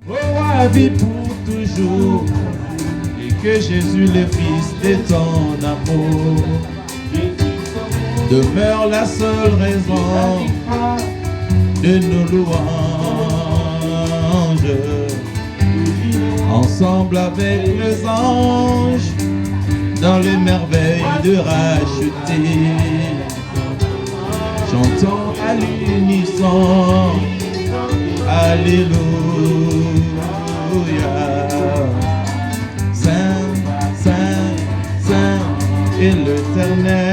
Oh, à vie pour toujours, et que Jésus le Fils de ton amour demeure la seule raison de nos louanges. Ensemble avec les anges, dans les merveilles de racheter, chantons à l'unisson, Alléluia. Saint, Saint, Saint est l'Éternel,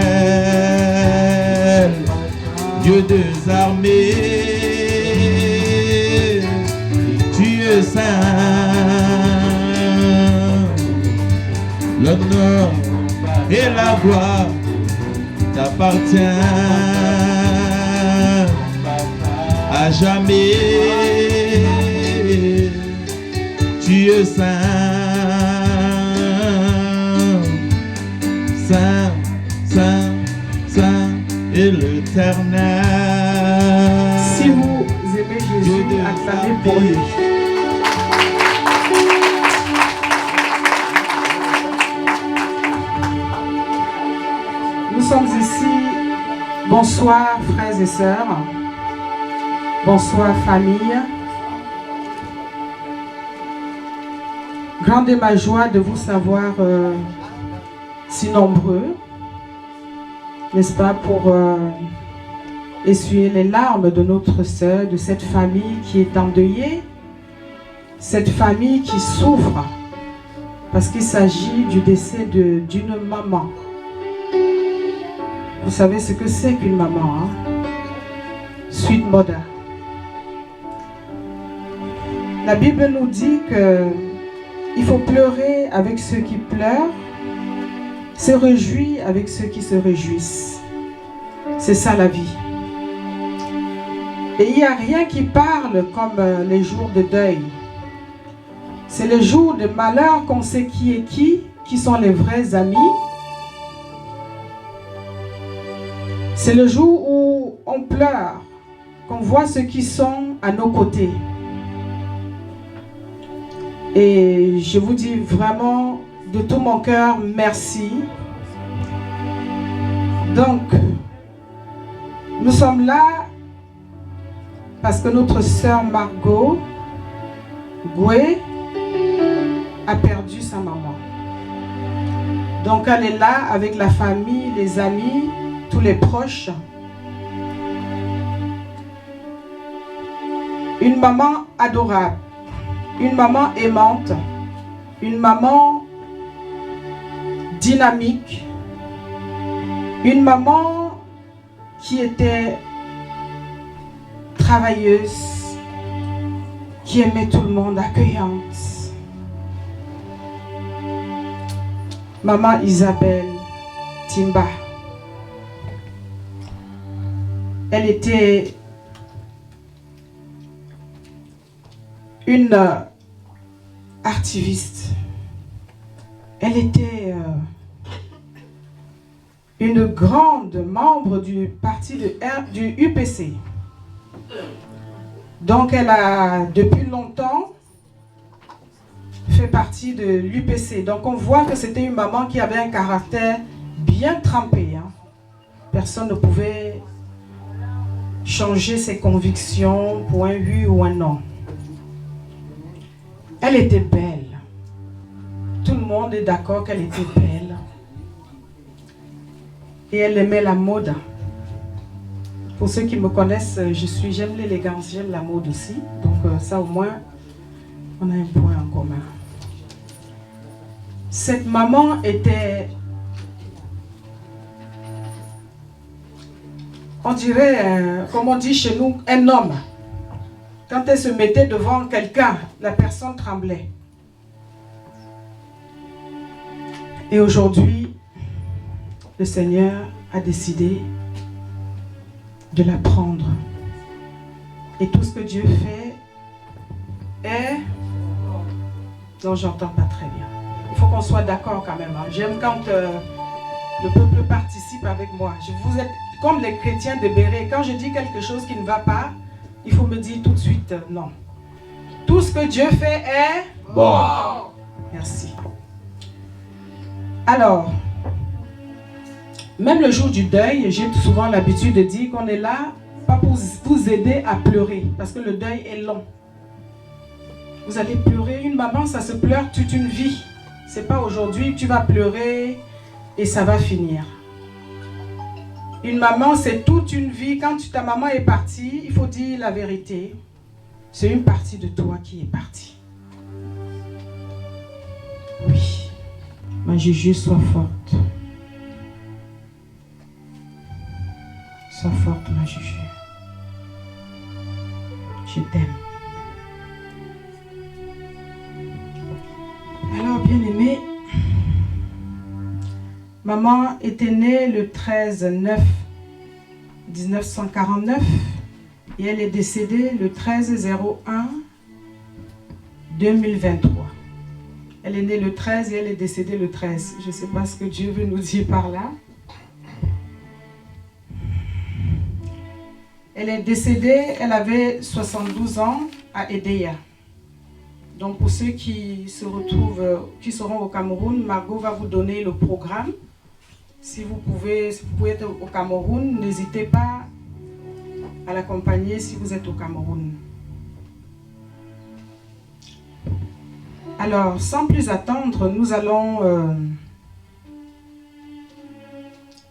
Dieu des armées, tu es saint. L'honneur et la gloire t'appartient à jamais. Tu es saint, saint, saint, saint et l'Éternel. Si vous aimez Jésus, acclamez pour lui. Nous sommes ici. Bonsoir frères et sœurs. Bonsoir famille. Grande est ma joie de vous savoir si nombreux, n'est-ce pas, pour essuyer les larmes de notre sœur, de cette famille qui est endeuillée, cette famille qui souffre, parce qu'il s'agit du décès d'une maman. Vous savez ce que c'est qu'une maman, hein? Sweet mother. La Bible nous dit que il faut pleurer avec ceux qui pleurent, se réjouir avec ceux qui se réjouissent. C'est ça la vie. Et il n'y a rien qui parle comme les jours de deuil. C'est les jours de malheur qu'on sait qui est qui sont les vrais amis. C'est le jour où on pleure, qu'on voit ceux qui sont à nos côtés. Et je vous dis vraiment de tout mon cœur, merci. Donc, nous sommes là parce que notre sœur Margot Goué a perdu sa maman. Donc, elle est là avec la famille, les amis, tous les proches. Une maman adorable. Une maman aimante, une maman dynamique, une maman qui était travailleuse, qui aimait tout le monde, accueillante. Maman Isabelle Timba. Elle était une activiste. Elle était une grande membre du parti du UPC. Donc elle a depuis longtemps fait partie de l'UPC. Donc on voit que c'était une maman qui avait un caractère bien trempé, hein. Personne ne pouvait changer ses convictions pour un oui ou un non. Elle était belle. Tout le monde est d'accord qu'elle était belle. Et elle aimait la mode. Pour ceux qui me connaissent, j'aime l'élégance, j'aime la mode aussi. Donc ça au moins, on a un point en commun. Cette maman était, on dirait, comme on dit chez nous, un homme. Quand elle se mettait devant quelqu'un, la personne tremblait. Et aujourd'hui, le Seigneur a décidé de la prendre. Et tout ce que Dieu fait est... Non, j'entends pas très bien. Il faut qu'on soit d'accord quand même, hein. J'aime quand le peuple participe avec moi. Vous êtes comme les chrétiens de Béret. Quand je dis quelque chose qui ne va pas, il faut me dire tout de suite non. Tout ce ce que Dieu fait est bon. Merci. Alors, même le jour du deuil, j'ai souvent l'habitude de dire qu'on est là, pas pour vous aider à pleurer, parce que le deuil est long. Vous allez pleurer, une maman, ça se pleure toute une vie. C'est pas aujourd'hui que tu vas pleurer et ça va finir. Une maman, c'est toute une vie. Quand ta maman est partie, il faut dire la vérité. C'est une partie de toi qui est partie. Oui. Ma Juju, sois forte. Sois forte, ma Juju. Je t'aime. Alors, bien-aimée, maman était née le 13/9/1949 et elle est décédée le 13/01/2023. Elle est née le 13 et elle est décédée le 13. Je ne sais pas ce que Dieu veut nous dire par là. Elle est décédée, elle avait 72 ans à Edea. Donc pour ceux qui se retrouvent, qui seront au Cameroun, Margot va vous donner le programme. Si vous pouvez être au Cameroun, n'hésitez pas à l'accompagner si vous êtes au Cameroun. Alors, sans plus attendre, nous allons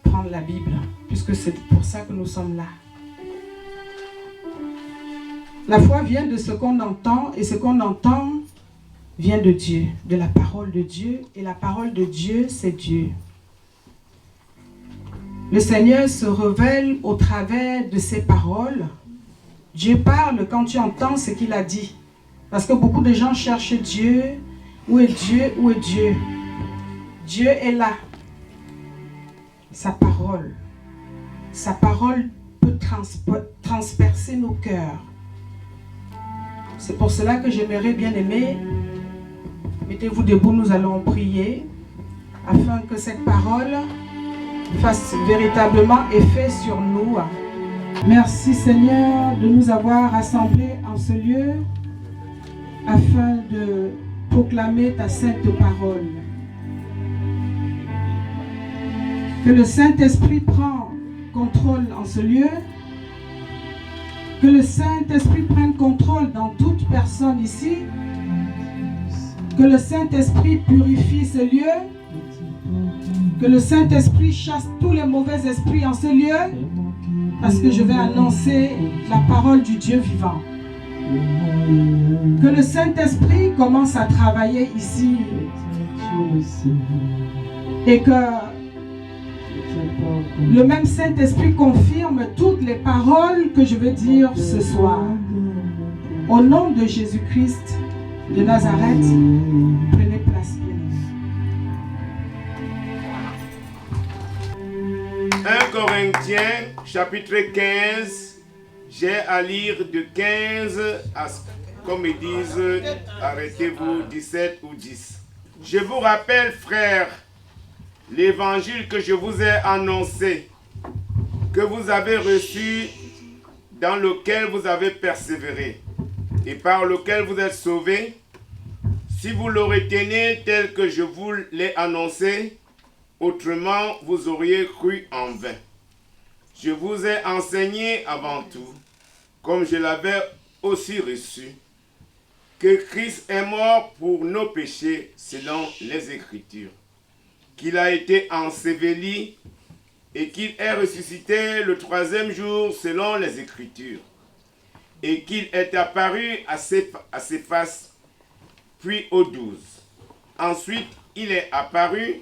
prendre la Bible, puisque c'est pour ça que nous sommes là. La foi vient de ce qu'on entend, et ce qu'on entend vient de Dieu, de la parole de Dieu, et la parole de Dieu, c'est Dieu. Le Seigneur se révèle au travers de ses paroles. Dieu parle quand tu entends ce qu'il a dit. Parce que beaucoup de gens cherchent Dieu. Où est Dieu? Où est Dieu? Dieu est là. Sa parole. Sa parole peut transpercer nos cœurs. C'est pour cela que j'aimerais bien aimer. Mettez-vous debout, nous allons prier. Afin que cette parole fasse véritablement effet sur nous. Merci Seigneur de nous avoir rassemblés en ce lieu afin de proclamer ta sainte parole. Que le Saint-Esprit prenne contrôle en ce lieu. Que le Saint-Esprit prenne contrôle dans toute personne ici. Que le Saint-Esprit purifie ce lieu. Que le Saint-Esprit chasse tous les mauvais esprits en ce lieu. Parce que je vais annoncer la parole du Dieu vivant. Que le Saint-Esprit commence à travailler ici. Et que le même Saint-Esprit confirme toutes les paroles que je veux dire ce soir. Au nom de Jésus-Christ de Nazareth, prenez place bien. 1 Corinthiens, chapitre 15, j'ai à lire de 15 à, comme ils disent, arrêtez-vous, 17 ou 10. Je vous rappelle, frères, l'évangile que je vous ai annoncé, que vous avez reçu, dans lequel vous avez persévéré, et par lequel vous êtes sauvés, si vous le retenez tel que je vous l'ai annoncé, autrement, vous auriez cru en vain. Je vous ai enseigné avant tout, comme je l'avais aussi reçu, que Christ est mort pour nos péchés selon les Écritures, qu'il a été enseveli et qu'il est ressuscité le 3e jour selon les Écritures, et qu'il est apparu à Céphas, puis aux 12. Ensuite, il est apparu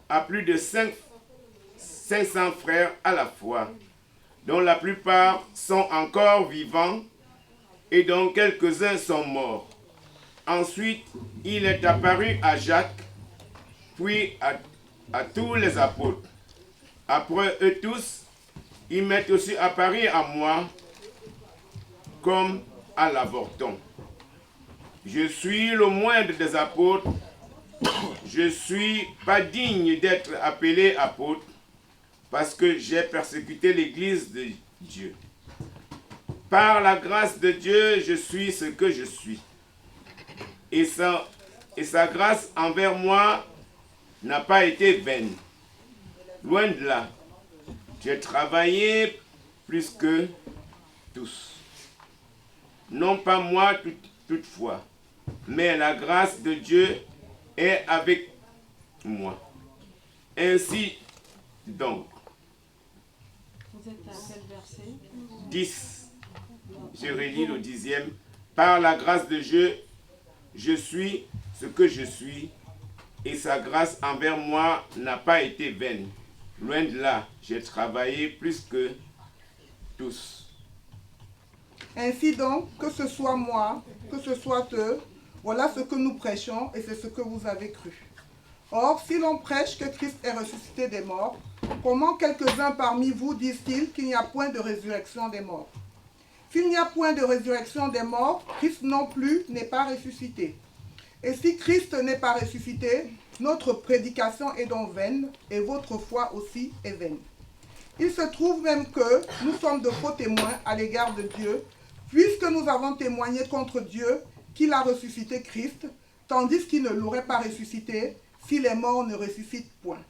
à plus de 500 frères à la fois, dont la plupart sont encore vivants et dont quelques-uns sont morts. Ensuite, il est apparu à Jacques, puis à tous les apôtres. Après eux tous, il m'est aussi apparu à moi comme à l'avorton. Je suis le moindre des apôtres. Je ne suis pas digne d'être appelé apôtre parce que j'ai persécuté l'Église de Dieu. Par la grâce de Dieu, je suis ce que je suis. et sa grâce envers moi n'a pas été vaine. Loin de là, j'ai travaillé plus que tous. Non pas moi toutefois, mais la grâce de Dieu est avec moi. Ainsi donc, Vous êtes à quel verset? 10, je relis le 10e. Par la grâce de Dieu, je suis ce que je suis, et sa grâce envers moi n'a pas été vaine. Loin de là, j'ai travaillé plus que tous. Ainsi donc, que ce soit moi, que ce soit eux, voilà ce que nous prêchons et c'est ce que vous avez cru. Or, si l'on prêche que Christ est ressuscité des morts, comment quelques-uns parmi vous disent-ils qu'il n'y a point de résurrection des morts? S'il n'y a point de résurrection des morts, Christ non plus n'est pas ressuscité. Et si Christ n'est pas ressuscité, notre prédication est donc vaine et votre foi aussi est vaine. Il se trouve même que nous sommes de faux témoins à l'égard de Dieu, puisque nous avons témoigné contre Dieu qu'il a ressuscité Christ, tandis qu'il ne l'aurait pas ressuscité si les morts ne ressuscitent point.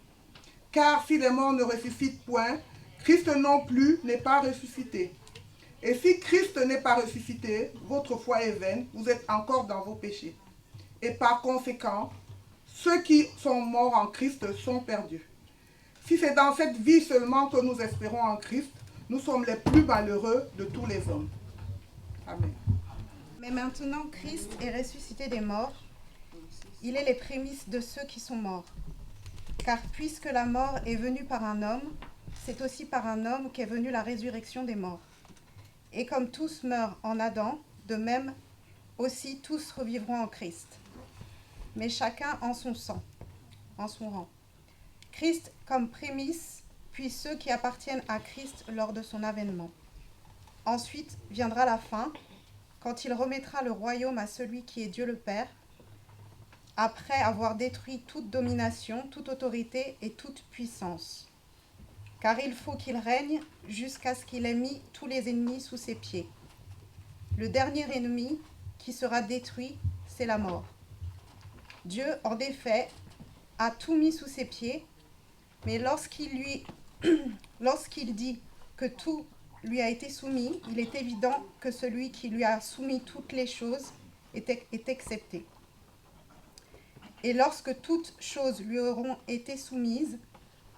Car si les morts ne ressuscitent point, Christ non plus n'est pas ressuscité. Et si Christ n'est pas ressuscité, votre foi est vaine, vous êtes encore dans vos péchés. Et par conséquent, ceux qui sont morts en Christ sont perdus. Si c'est dans cette vie seulement que nous espérons en Christ, nous sommes les plus malheureux de tous les hommes. Amen. Mais maintenant Christ est ressuscité des morts, il est les prémices de ceux qui sont morts. Car puisque la mort est venue par un homme, c'est aussi par un homme qu'est venue la résurrection des morts. Et comme tous meurent en Adam, de même aussi tous revivront en Christ. Mais chacun en son sang, en son rang. Christ comme prémisse, puis ceux qui appartiennent à Christ lors de son avènement. Ensuite viendra la fin, quand il remettra le royaume à celui qui est Dieu le Père, après avoir détruit toute domination, toute autorité et toute puissance. Car il faut qu'il règne jusqu'à ce qu'il ait mis tous les ennemis sous ses pieds. Le dernier ennemi qui sera détruit, c'est la mort. Dieu, en effet, a tout mis sous ses pieds, mais lorsqu'il dit que tout lui a été soumis, il est évident que celui qui lui a soumis toutes les choses est excepté. Et lorsque toutes choses lui auront été soumises,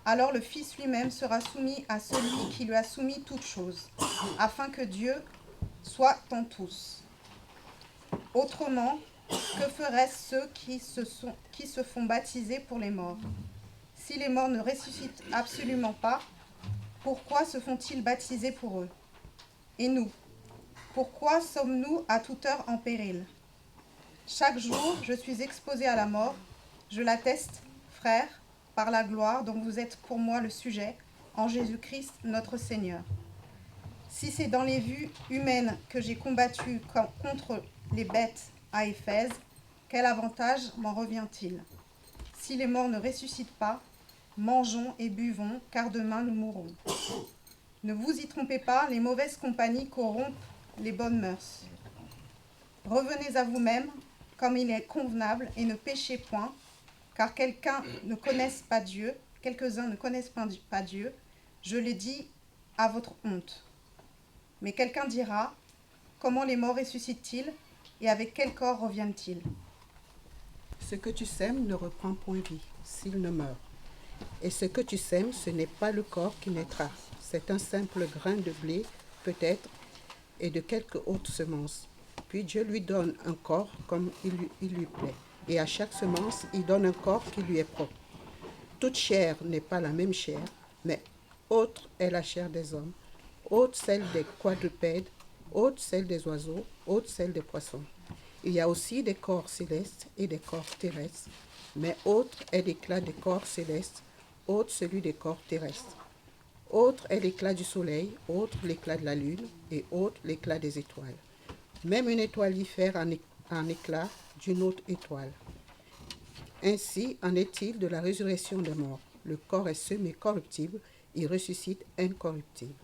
alors le Fils lui-même sera soumis à celui qui lui a soumis toutes choses, afin que Dieu soit en tous. Autrement, que feraient ceux qui se font baptiser pour les morts? Si les morts ne ressuscitent absolument pas, pourquoi se font-ils baptiser pour eux? Et nous, pourquoi sommes-nous à toute heure en péril? Chaque jour, je suis exposé à la mort. Je l'atteste, frères, par la gloire dont vous êtes pour moi le sujet, en Jésus-Christ notre Seigneur. Si c'est dans les vues humaines que j'ai combattu contre les bêtes à Éphèse, quel avantage m'en revient-il? Si les morts ne ressuscitent pas, mangeons et buvons, car demain nous mourrons. Ne vous y trompez pas, les mauvaises compagnies corrompent les bonnes mœurs. Revenez à vous-même, comme il est convenable, et ne péchez point, car quelqu'un ne connaisse pas Dieu, quelques-uns ne connaissent pas Dieu, je l'ai dit à votre honte. Mais quelqu'un dira, comment les morts ressuscitent-ils, et avec quel corps reviennent-ils? Ce que tu sèmes ne reprend point vie, s'il ne meurt. Et ce que tu sèmes, ce n'est pas le corps qui naîtra. C'est un simple grain de blé, peut-être, et de quelque autre semence. Puis Dieu lui donne un corps comme il lui plaît. Et à chaque semence, il donne un corps qui lui est propre. Toute chair n'est pas la même chair, mais autre est la chair des hommes, autre celle des quadrupèdes, autre celle des oiseaux, autre celle des poissons. Il y a aussi des corps célestes et des corps terrestres, mais autre est l'éclat des corps célestes, autre celui des corps terrestres. Autre est l'éclat du soleil, autre l'éclat de la lune, et autre l'éclat des étoiles. Même une étoile diffère en éclat d'une autre étoile. Ainsi en est-il de la résurrection des morts. Le corps est semé corruptible, il ressuscite incorruptible.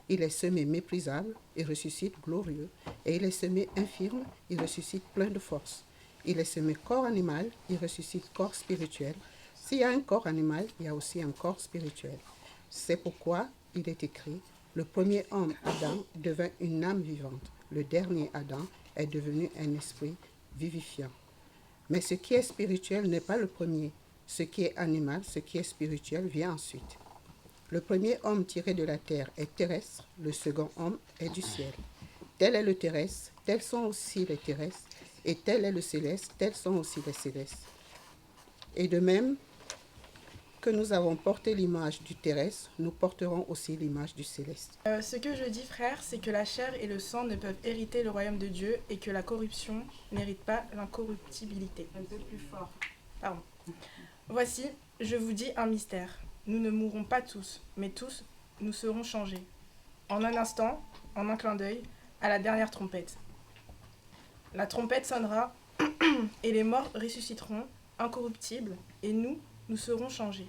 Il est semé méprisable, il ressuscite glorieux. Et il est semé infirme, il ressuscite plein de force. Il est semé corps animal, il ressuscite corps spirituel. S'il y a un corps animal, il y a aussi un corps spirituel. C'est pourquoi il est écrit, le premier homme, Adam, devint une âme vivante. Le dernier Adam est devenu un esprit vivifiant. Mais ce qui est spirituel n'est pas le premier. Ce qui est animal, ce qui est spirituel vient ensuite. Le premier homme tiré de la terre est terrestre, le second homme est du ciel. Tel est le terrestre, tels sont aussi les terrestres, et tel est le céleste, tels sont aussi les célestes. Et de même que nous avons porté l'image du terrestre, nous porterons aussi l'image du céleste. Ce que je dis, frère, c'est que la chair et le sang ne peuvent hériter le royaume de Dieu et que la corruption n'hérite pas l'incorruptibilité. Un peu plus fort. Pardon. Voici, je vous dis un mystère. Nous ne mourrons pas tous, mais tous, nous serons changés. En un instant, en un clin d'œil, à la dernière trompette. La trompette sonnera, et les morts ressusciteront, incorruptibles, et nous serons changés.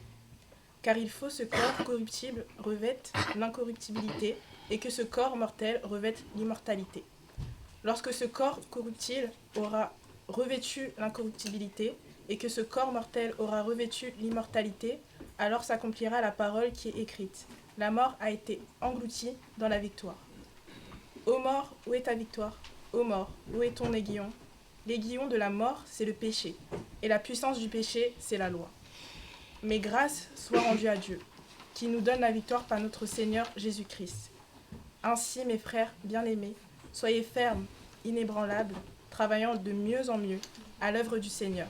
Car il faut ce corps corruptible revête l'incorruptibilité, et que ce corps mortel revête l'immortalité. Lorsque ce corps corruptible aura revêtu l'incorruptibilité, et que ce corps mortel aura revêtu l'immortalité, alors s'accomplira la parole qui est écrite. La mort a été engloutie dans la victoire. Ô mort, où est ta victoire? Ô mort, où est ton aiguillon? L'aiguillon de la mort, c'est le péché, et la puissance du péché, c'est la loi. Mais grâce soit rendue à Dieu, qui nous donne la victoire par notre Seigneur Jésus-Christ. Ainsi, mes frères bien-aimés, soyez fermes, inébranlables, travaillant de mieux en mieux à l'œuvre du Seigneur,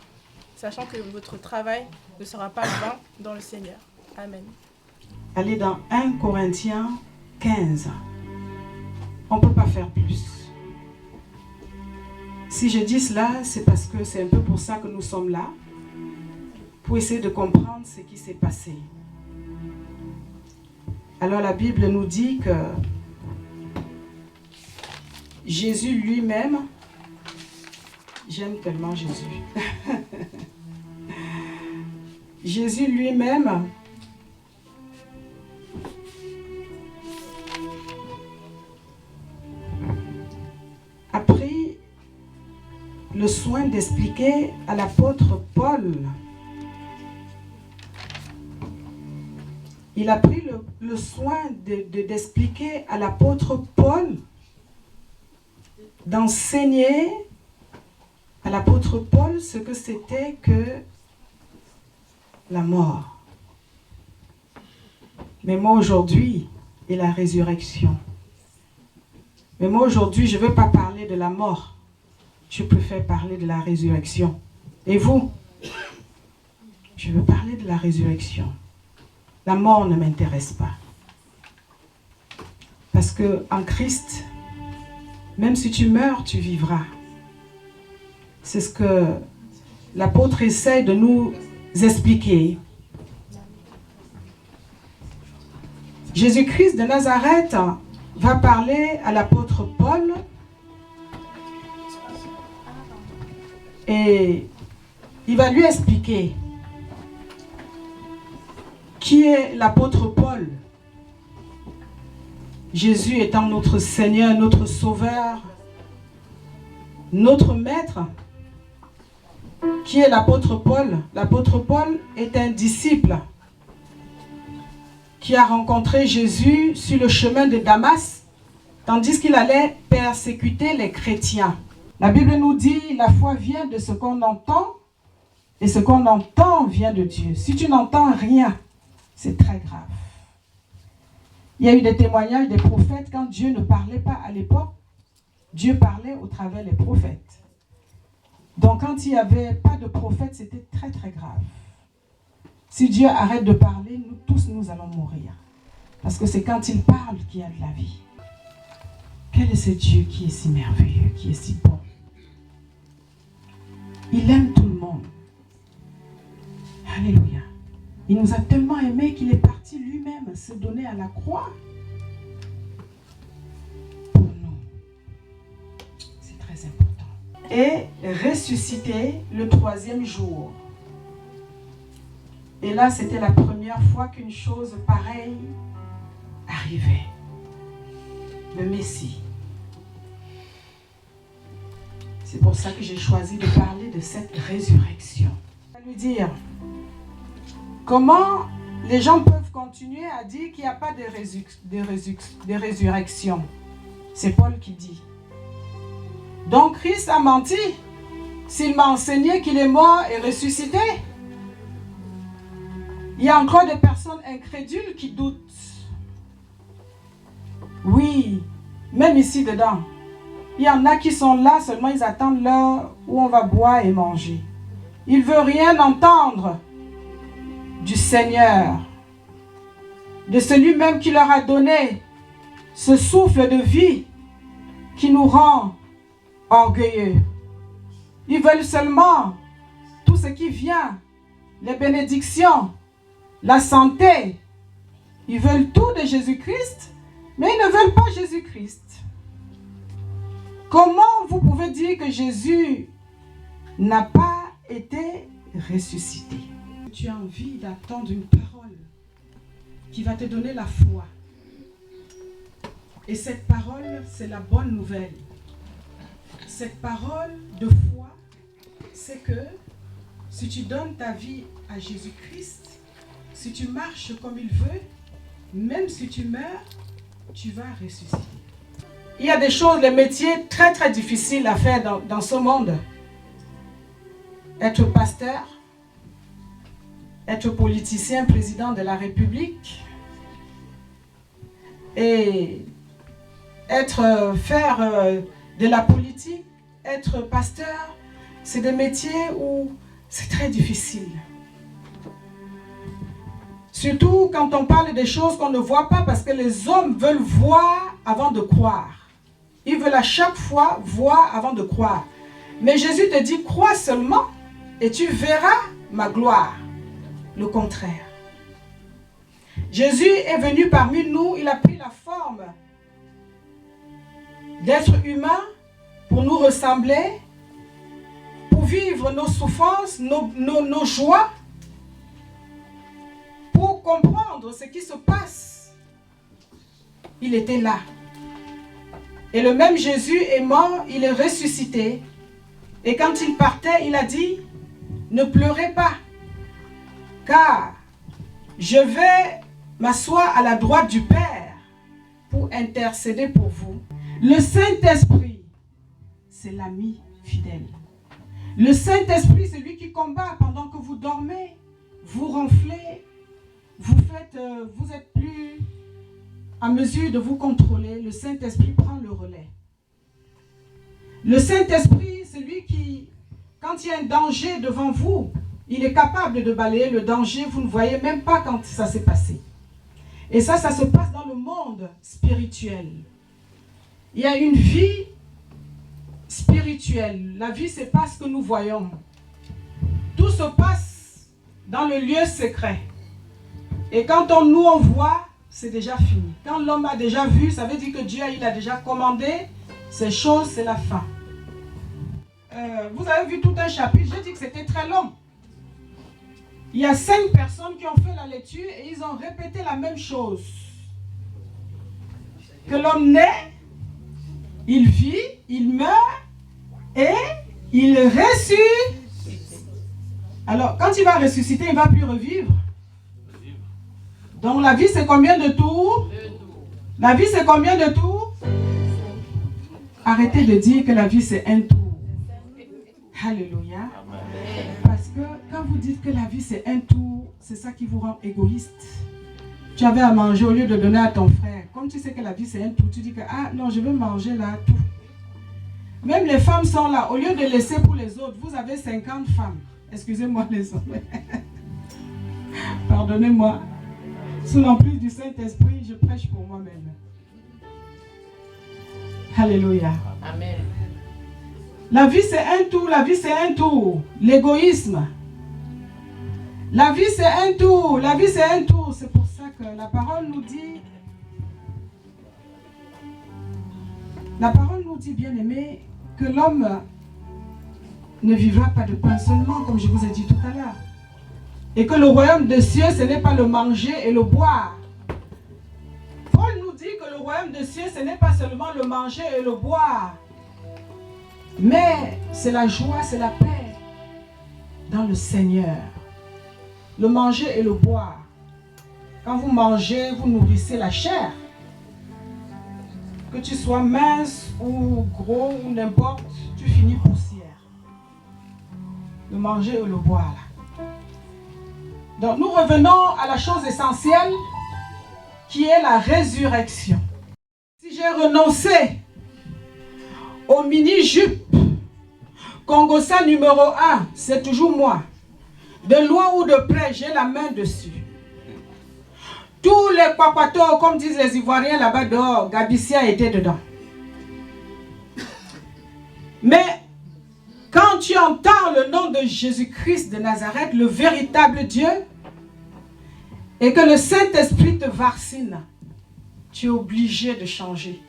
sachant que votre travail ne sera pas vain dans le Seigneur. Amen. Allez dans 1 Corinthiens 15. On ne peut pas faire plus. Si je dis cela, c'est parce que c'est un peu pour ça que nous sommes là, pour essayer de comprendre ce qui s'est passé. Alors la Bible nous dit que Jésus lui-même, j'aime tellement Jésus, Jésus lui-même a pris le soin d'expliquer à l'apôtre Paul. Il a pris le soin d'expliquer à l'apôtre Paul, d'enseigner à l'apôtre Paul ce que c'était que la mort. Mais moi aujourd'hui, et la résurrection. Mais moi aujourd'hui, je ne veux pas parler de la mort. Je préfère parler de la résurrection. Et vous? Je veux parler de la résurrection. La mort ne m'intéresse pas. Parce que en Christ, même si tu meurs, tu vivras. C'est ce que l'apôtre essaie de nous expliquer. Jésus-Christ de Nazareth va parler à l'apôtre Paul et il va lui expliquer qui est l'apôtre Paul. Jésus étant notre Seigneur, notre Sauveur, notre Maître. Qui est l'apôtre Paul? L'apôtre Paul est un disciple qui a rencontré Jésus sur le chemin de Damas, tandis qu'il allait persécuter les chrétiens. La Bible nous dit, la foi vient de ce qu'on entend, et ce qu'on entend vient de Dieu. Si tu n'entends rien, c'est très grave. Il y a eu des témoignages des prophètes, quand Dieu ne parlait pas à l'époque, Dieu parlait au travers des prophètes. Donc quand il n'y avait pas de prophète, c'était très très grave. Si Dieu arrête de parler, nous tous nous allons mourir. Parce que c'est quand il parle qu'il y a de la vie. Quel est ce Dieu qui est si merveilleux, qui est si bon? Il aime tout le monde. Alléluia. Il nous a tellement aimés qu'il est parti lui-même se donner à la croix. Pour nous. C'est très important. Et ressuscité le 3e jour. Et là, c'était la première fois qu'une chose pareille arrivait. Le Messie. C'est pour ça que j'ai choisi de parler de cette résurrection. Je vais lui dire, comment les gens peuvent continuer à dire qu'il n'y a pas de résurrection? C'est Paul qui dit. Donc Christ a menti s'il m'a enseigné qu'il est mort et ressuscité. Il y a encore des personnes incrédules qui doutent. Oui, même ici dedans. Il y en a qui sont là, seulement ils attendent l'heure où on va boire et manger. Ils ne veulent rien entendre du Seigneur, de celui-même qui leur a donné ce souffle de vie qui nous rend orgueilleux. Ils veulent seulement tout ce qui vient, les bénédictions, la santé. Ils veulent tout de Jésus-Christ, mais ils ne veulent pas Jésus-Christ. Comment vous pouvez dire que Jésus n'a pas été ressuscité? Tu as envie d'attendre une parole qui va te donner la foi. Et cette parole, c'est la bonne nouvelle. Cette parole de foi, c'est que si tu donnes ta vie à Jésus-Christ, si tu marches comme il veut, même si tu meurs, tu vas ressusciter. Il y a des choses, des métiers très très difficiles à faire dans ce monde. Être pasteur, être politicien, président de la République, et faire de la politique, être pasteur, c'est des métiers où c'est très difficile. Surtout quand on parle des choses qu'on ne voit pas, parce que les hommes veulent voir avant de croire. Ils veulent à chaque fois voir avant de croire. Mais Jésus te dit, crois seulement et tu verras ma gloire. Le contraire. Jésus est venu parmi nous, il a pris la forme d'être humain pour nous ressembler, pour vivre nos souffrances, nos joies, pour comprendre ce qui se passe. Il était là. Et le même Jésus est mort, il est ressuscité. Et quand il partait, il a dit, ne pleurez pas, car je vais m'asseoir à la droite du Père pour intercéder pour vous. Le Saint-Esprit, c'est l'ami fidèle. Le Saint-Esprit, c'est lui qui combat pendant que vous dormez, vous ronflez, vous êtes plus à mesure de vous contrôler. Le Saint-Esprit prend le relais. Le Saint-Esprit, c'est lui qui, quand il y a un danger devant vous, il est capable de balayer le danger, vous ne voyez même pas quand ça s'est passé. Et ça se passe dans le monde spirituel. Il y a une vie spirituelle. La vie, ce n'est pas ce que nous voyons. Tout se passe dans le lieu secret. Et quand on voit, c'est déjà fini. Quand l'homme a déjà vu, ça veut dire que Dieu il a déjà commandé ces choses, c'est la fin. Vous avez vu tout un chapitre, j'ai dit que c'était très long. Il y a 5 personnes qui ont fait la lecture et ils ont répété la même chose. Que l'homme naît, il vit, il meurt et il ressuscite. Alors, quand il va ressusciter, il ne va plus revivre. Donc, la vie, c'est combien de tours? La vie, c'est combien de tours? Arrêtez de dire que la vie, c'est un tour. Alléluia. Parce que quand vous dites que la vie, c'est un tour, c'est ça qui vous rend égoïste. Tu avais à manger au lieu de donner à ton frère. Comme tu sais que la vie, c'est un tour, tu dis que, ah non, je veux manger là, tout. Même les femmes sont là. Au lieu de laisser pour les autres, vous avez 50 femmes. Excusez-moi les hommes. Pardonnez-moi. Sous l'emprise du Saint-Esprit, je prêche pour moi-même. Alléluia. Amen. La vie, c'est un tour. La vie, c'est un tour. L'égoïsme. La vie, c'est un tour. La vie, c'est un tour. C'est pour ça que la parole nous dit, bien aimé, que l'homme ne vivra pas de pain seulement, comme je vous ai dit tout à l'heure. Et que le royaume des cieux, ce n'est pas le manger et le boire. Paul nous dit que le royaume des cieux, ce n'est pas seulement le manger et le boire. Mais c'est la joie, c'est la paix dans le Seigneur. Le manger et le boire. Quand vous mangez, vous nourrissez la chair. Que tu sois mince ou gros ou n'importe, tu finis poussière. Le manger et le boire. Là. Donc nous revenons à la chose essentielle qui est la résurrection. Si j'ai renoncé au mini-jupe, Congossa numéro 1, c'est toujours moi. De loin ou de près, j'ai la main dessus. Tous les papatos, comme disent les Ivoiriens là-bas dehors, Gabissia était dedans. Mais quand tu entends le nom de Jésus-Christ de Nazareth, le véritable Dieu, et que le Saint-Esprit te vaccine, tu es obligé de changer.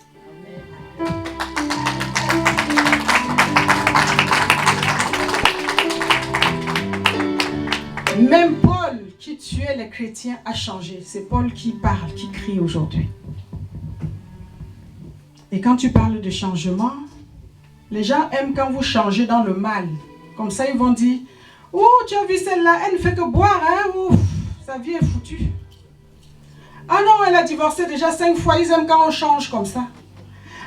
Même Paul qui tuait les chrétiens a changé. C'est Paul qui parle, qui crie aujourd'hui. Et quand tu parles de changement, les gens aiment quand vous changez dans le mal. Comme ça, ils vont dire, « Oh, tu as vu celle-là, elle ne fait que boire, hein? Ouf, sa vie est foutue. » Ah non, elle a divorcé déjà 5 fois, ils aiment quand on change comme ça.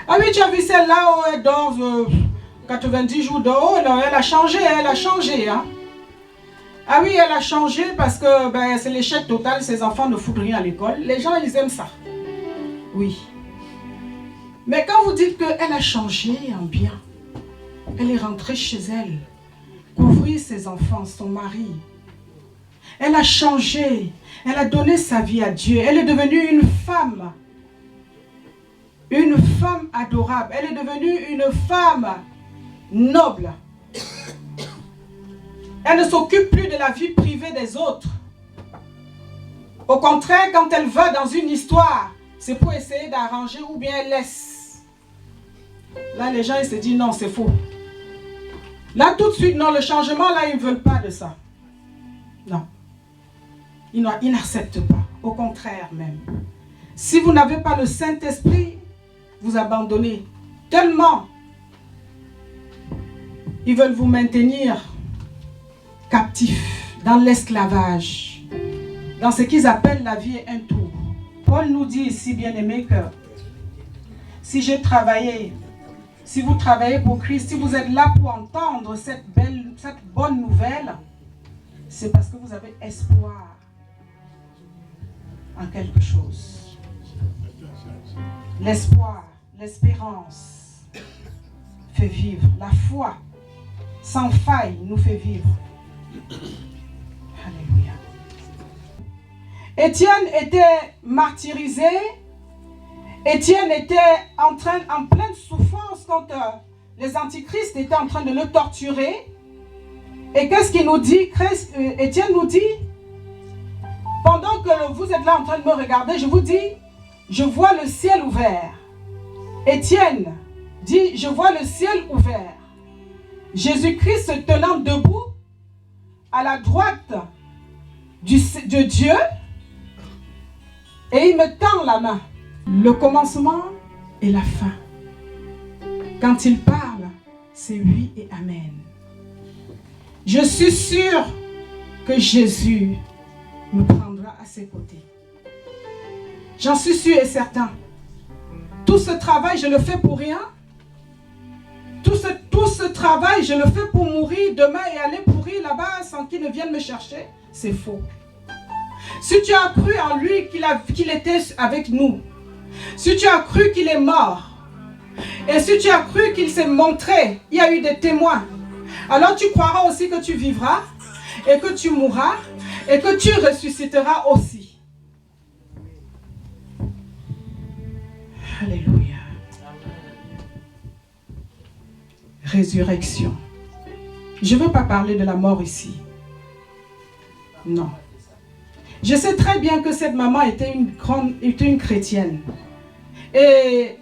Ah oui, tu as vu celle-là, oh, elle dort 90 jours dehors, elle a changé, hein? Ah oui, elle a changé parce que ben, c'est l'échec total, ses enfants ne foutent rien à l'école. Les gens, ils aiment ça. Oui. Mais quand vous dites qu'elle a changé en bien, elle est rentrée chez elle, couvrir ses enfants, son mari. Elle a changé, elle a donné sa vie à Dieu. Elle est devenue une femme adorable. Elle est devenue une femme noble. Elle ne s'occupe plus de la vie privée des autres. Au contraire, quand elle va dans une histoire, c'est pour essayer d'arranger ou bien elle laisse. Là, les gens ils se disent non, c'est faux. Là, tout de suite, non, le changement, là, ils ne veulent pas de ça. Non. Ils n'acceptent pas. Au contraire même. Si vous n'avez pas le Saint-Esprit, vous abandonnez. Tellement ils veulent vous maintenir captifs dans l'esclavage, dans ce qu'ils appellent la vie est un tour. Paul nous dit ici, bien-aimé, que si j'ai travaillé, si vous travaillez pour Christ, si vous êtes là pour entendre cette bonne nouvelle, c'est parce que vous avez espoir en quelque chose. L'espoir, l'espérance fait vivre. La foi sans faille nous fait vivre. Alléluia. Étienne était martyrisé. Étienne était en pleine souffrance quand les antichrists étaient en train de le torturer. Et qu'est-ce qu'il nous dit? Étienne nous dit, pendant que vous êtes là en train de me regarder, je vous dis, je vois le ciel ouvert. Étienne dit, je vois le ciel ouvert. Jésus-Christ se tenant debout à la droite de Dieu, et il me tend la main. Le commencement et la fin. Quand il parle, c'est oui et amen. Je suis sûr que Jésus me prendra à ses côtés. J'en suis sûr et certain. Tout ce travail, je le fais pour rien. Tout ce travail, je le fais pour mourir demain et aller pourrir là-bas sans qu'il ne vienne me chercher. C'est faux. Si tu as cru en lui qu'il était avec nous, si tu as cru qu'il est mort, et si tu as cru qu'il s'est montré, il y a eu des témoins, alors tu croiras aussi que tu vivras, et que tu mourras, et que tu ressusciteras aussi. Alléluia. Résurrection. Je ne veux pas parler de la mort ici. Non. Je sais très bien que cette maman était une chrétienne. Et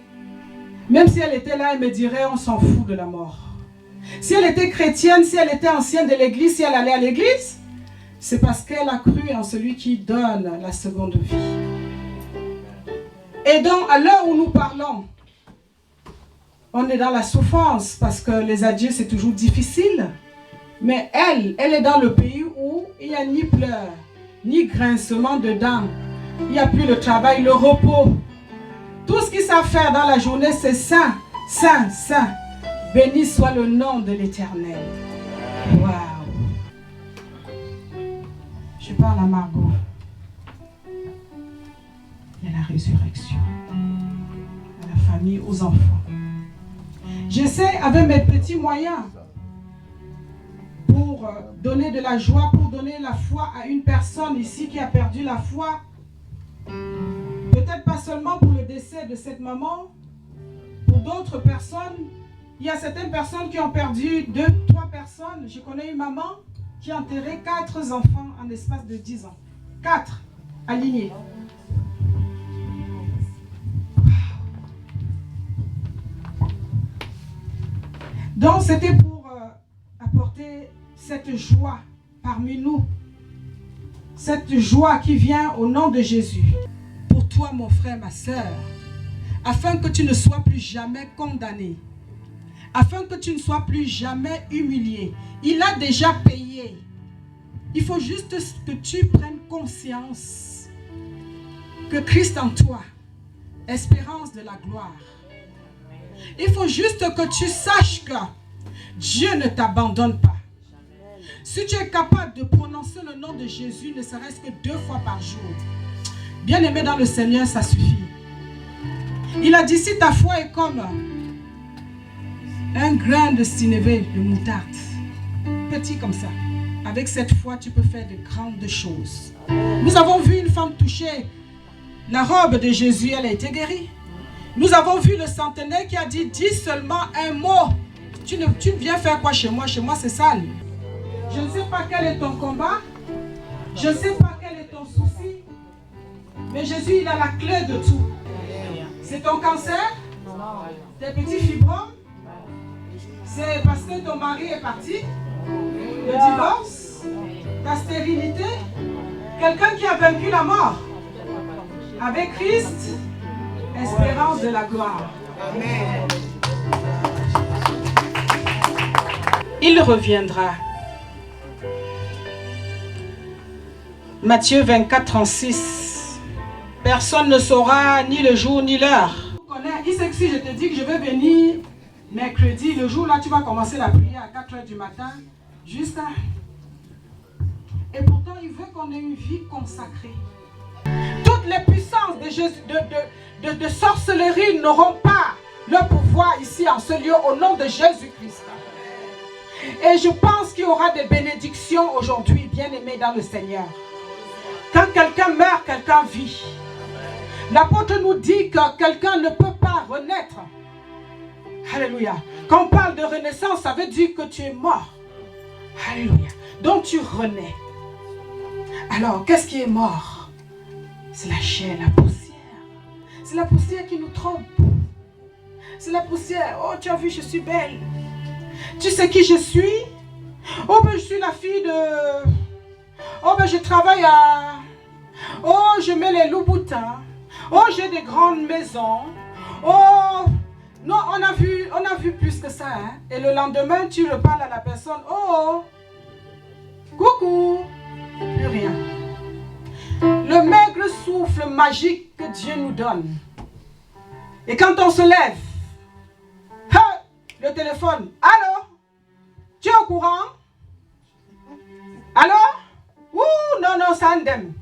même si elle était là, elle me dirait, on s'en fout de la mort. Si elle était chrétienne, si elle était ancienne de l'église, si elle allait à l'église, c'est parce qu'elle a cru en celui qui donne la seconde vie. Et donc, à l'heure où nous parlons, on est dans la souffrance parce que les adieux, c'est toujours difficile. Mais elle est dans le pays où il n'y a ni pleurs, ni grincement de dents. Il n'y a plus le travail, le repos. Tout ce qu'ils savent faire dans la journée, c'est saint, saint, saint. Béni soit le nom de l'Éternel. Waouh. Je parle à Margot. Il y a la résurrection. À la famille, aux enfants. J'essaie avec mes petits moyens pour donner de la joie, pour donner la foi à une personne ici qui a perdu la foi. Peut-être pas seulement pour le décès de cette maman, pour d'autres personnes. Il y a certaines personnes qui ont perdu 2, 3 personnes. Je connais une maman qui a enterré 4 enfants en l'espace de 10 ans. 4 alignés. Donc c'était pour apporter cette joie parmi nous. Cette joie qui vient au nom de Jésus. Pour toi mon frère, ma soeur, afin que tu ne sois plus jamais condamné. Afin que tu ne sois plus jamais humilié. Il a déjà payé. Il faut juste que tu prennes conscience que Christ en toi, espérance de la gloire. Il faut juste que tu saches que Dieu ne t'abandonne pas. Si tu es capable de prononcer le nom de Jésus, ne serait-ce que 2 fois par jour, bien-aimé dans le Seigneur, ça suffit. Il a dit, si ta foi est comme un grain de sinévé, de moutarde, petit comme ça, avec cette foi, tu peux faire de grandes choses. Nous avons vu une femme toucher la robe de Jésus, elle a été guérie. Nous avons vu le centenaire qui a dit, dis seulement un mot. Tu viens faire quoi chez moi? Chez moi, c'est sale. Je ne sais pas quel est ton combat. Je ne sais pas quel est ton souci. Mais Jésus, il a la clé de tout. C'est ton cancer, tes petits fibromes. C'est parce que ton mari est parti. Le divorce, ta stérilité. Quelqu'un qui a vaincu la mort. Avec Christ, espérance de la gloire. Amen. Il reviendra. Matthieu 24, 36. Personne ne saura ni le jour ni l'heure. Il sait que si je te dis que je vais venir mercredi, le jour là tu vas commencer la prière à 4 h du matin jusqu'à... Et pourtant il veut qu'on ait une vie consacrée. Toutes les puissances de sorcellerie n'auront pas le pouvoir ici en ce lieu au nom de Jésus-Christ. Et je pense qu'il y aura des bénédictions aujourd'hui, bien-aimés dans le Seigneur. Quand quelqu'un meurt, quelqu'un vit. L'apôtre nous dit que quelqu'un ne peut pas renaître. Alléluia. Quand on parle de renaissance, ça veut dire que tu es mort. Alléluia. Donc tu renais. Alors, qu'est-ce qui est mort? C'est la chair, la poussière. C'est la poussière qui nous trompe. C'est la poussière. Oh, tu as vu, je suis belle. Tu sais qui je suis? Oh, ben je suis la fille de... Oh, ben je travaille à... Oh, je mets les loups-boutins. Oh, j'ai des grandes maisons. Oh, non, on a vu plus que ça. Hein? Et le lendemain, tu reparles à la personne. Oh, coucou. Plus rien. Le maigre souffle magique que Dieu nous donne. Et quand on se lève, le téléphone. Allô? Tu es au courant? Allô? Ouh, non, ça indemne.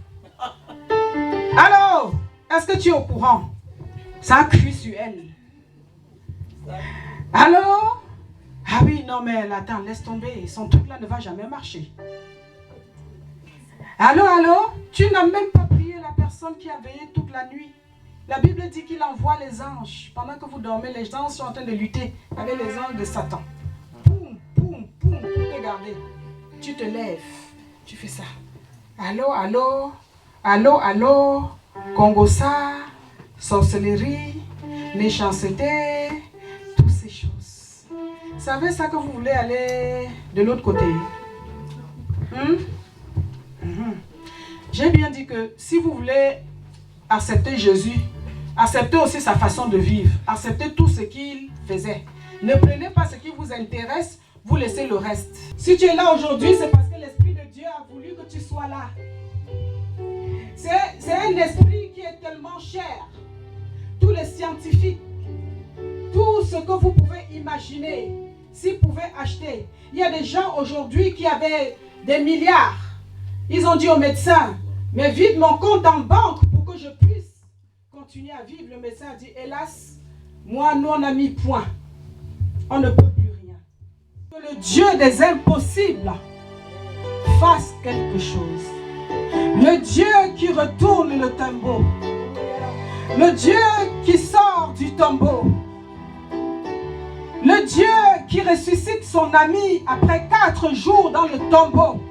Allô? Est-ce que tu es au courant? Ça a cuit sur elle. Allô? Ah oui, non, mais attends, laisse tomber. Son truc là ne va jamais marcher. Allô? Tu n'as même pas prié la personne qui a veillé toute la nuit. La Bible dit qu'il envoie les anges. Pendant que vous dormez, les anges sont en train de lutter avec les anges de Satan. Poum, poum, poum, pour te garder. Tu te lèves, tu fais ça. Allô? Congossa, sorcellerie, méchanceté, toutes ces choses. Vous savez ça que vous voulez aller de l'autre côté? J'ai bien dit que si vous voulez accepter Jésus, Acceptez aussi sa façon de vivre. Acceptez tout ce qu'il faisait. Ne prenez pas ce qui vous intéresse, vous laissez le reste. Si tu es là aujourd'hui, c'est parce que l'Esprit de Dieu a voulu que tu sois là. C'est un esprit qui est tellement cher. Tous les scientifiques, tout ce que vous pouvez imaginer, s'ils pouvaient acheter. Il y a des gens aujourd'hui qui avaient des milliards. Ils ont dit au médecin, mais vide mon compte en banque pour que je puisse continuer à vivre. Le médecin a dit, hélas, moi, nous on a mis point. On ne peut plus rien. Que le Dieu des impossibles fasse quelque chose. Le Dieu qui retourne le tombeau. Le Dieu qui sort du tombeau. Le Dieu qui ressuscite son ami après 4 jours dans le tombeau.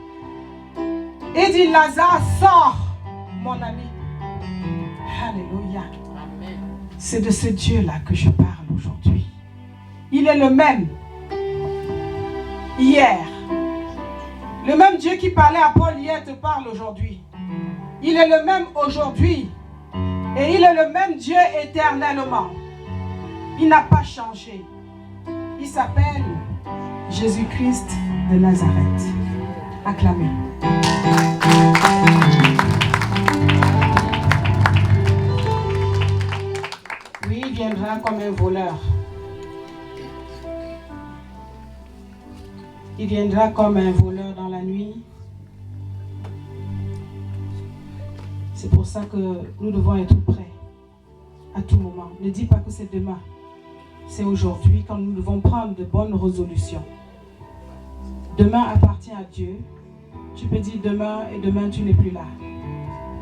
Et dit, Lazare, sors, mon ami. Alléluia. C'est de ce Dieu-là que je parle aujourd'hui. Il est le même hier. Le même Dieu qui parlait à Paul hier te parle aujourd'hui. Il est le même aujourd'hui. Et il est le même Dieu éternellement. Il n'a pas changé. Il s'appelle Jésus-Christ de Nazareth. Acclamez. Oui, il viendra comme un voleur. Il viendra comme un voleur dans la nuit. C'est pour ça que nous devons être prêts à tout moment. Ne dis pas que c'est demain. C'est aujourd'hui quand nous devons prendre de bonnes résolutions. Demain appartient à Dieu. Tu peux dire demain et demain tu n'es plus là.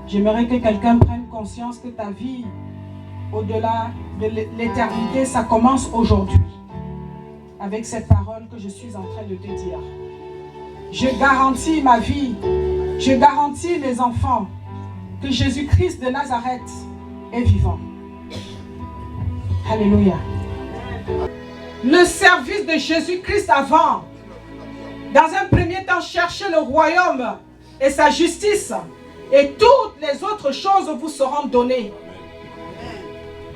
J'aimerais que quelqu'un prenne conscience que ta vie, au-delà de l'éternité, ça commence aujourd'hui. Avec cette parole que je suis en train de te dire. Je garantis ma vie. Je garantis mes enfants que Jésus-Christ de Nazareth est vivant. Alléluia. Le service de Jésus-Christ avant, dans un premier temps, chercher le royaume et sa justice, et toutes les autres choses vous seront données.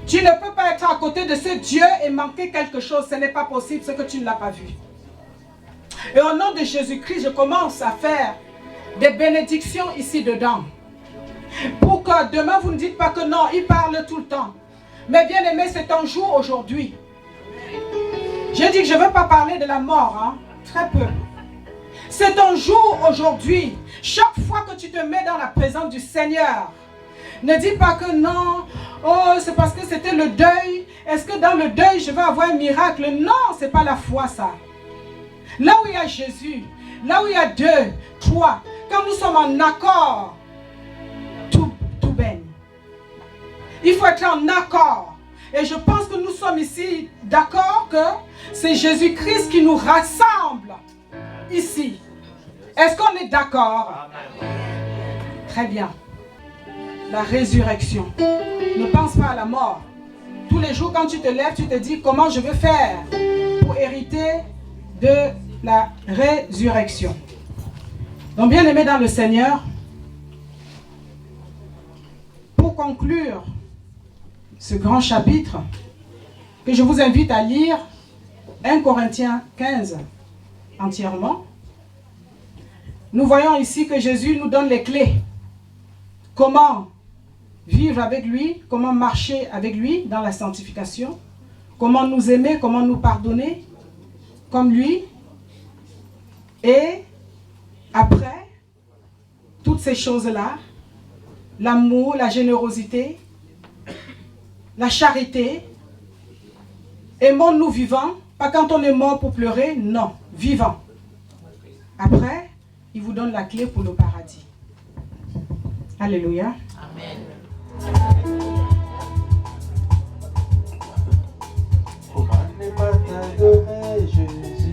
Tu ne peux pas être à côté de ce Dieu et manquer quelque chose. Ce n'est pas possible, ce que tu ne l'as pas vu. Et au nom de Jésus-Christ, je commence à faire des bénédictions ici dedans. Pour que demain, vous ne dites pas que non, il parle tout le temps. Mais bien aimé, c'est un jour aujourd'hui. J'ai dit que je ne veux pas parler de la mort, hein? Très peu. C'est un jour aujourd'hui. Chaque fois que tu te mets dans la présence du Seigneur, ne dis pas que non, oh, c'est parce que c'était le deuil. Est-ce que dans le deuil, je vais avoir un miracle? Non, ce n'est pas la foi, ça. Là où il y a Jésus, là où il y a 2, 3, quand nous sommes en accord, tout baigne. Il faut être en accord. Et je pense que nous sommes ici d'accord que c'est Jésus-Christ qui nous rassemble ici. Est-ce qu'on est d'accord? Très bien. La résurrection. Ne pense pas à la mort. Tous les jours quand tu te lèves, tu te dis comment je vais faire pour hériter de la résurrection. Donc bien aimé dans le Seigneur, pour conclure ce grand chapitre, que je vous invite à lire 1 Corinthiens 15 entièrement. Nous voyons ici que Jésus nous donne les clés. Comment vivre avec lui, comment marcher avec lui dans la sanctification, comment nous aimer, comment nous pardonner comme lui. Et après, toutes ces choses-là, l'amour, la générosité, la charité, aimons-nous vivants, pas quand on est mort pour pleurer, non, vivants. Après, il vous donne la clé pour le paradis. Alléluia. Amen. Comment ne pas t'adorer, Jésus?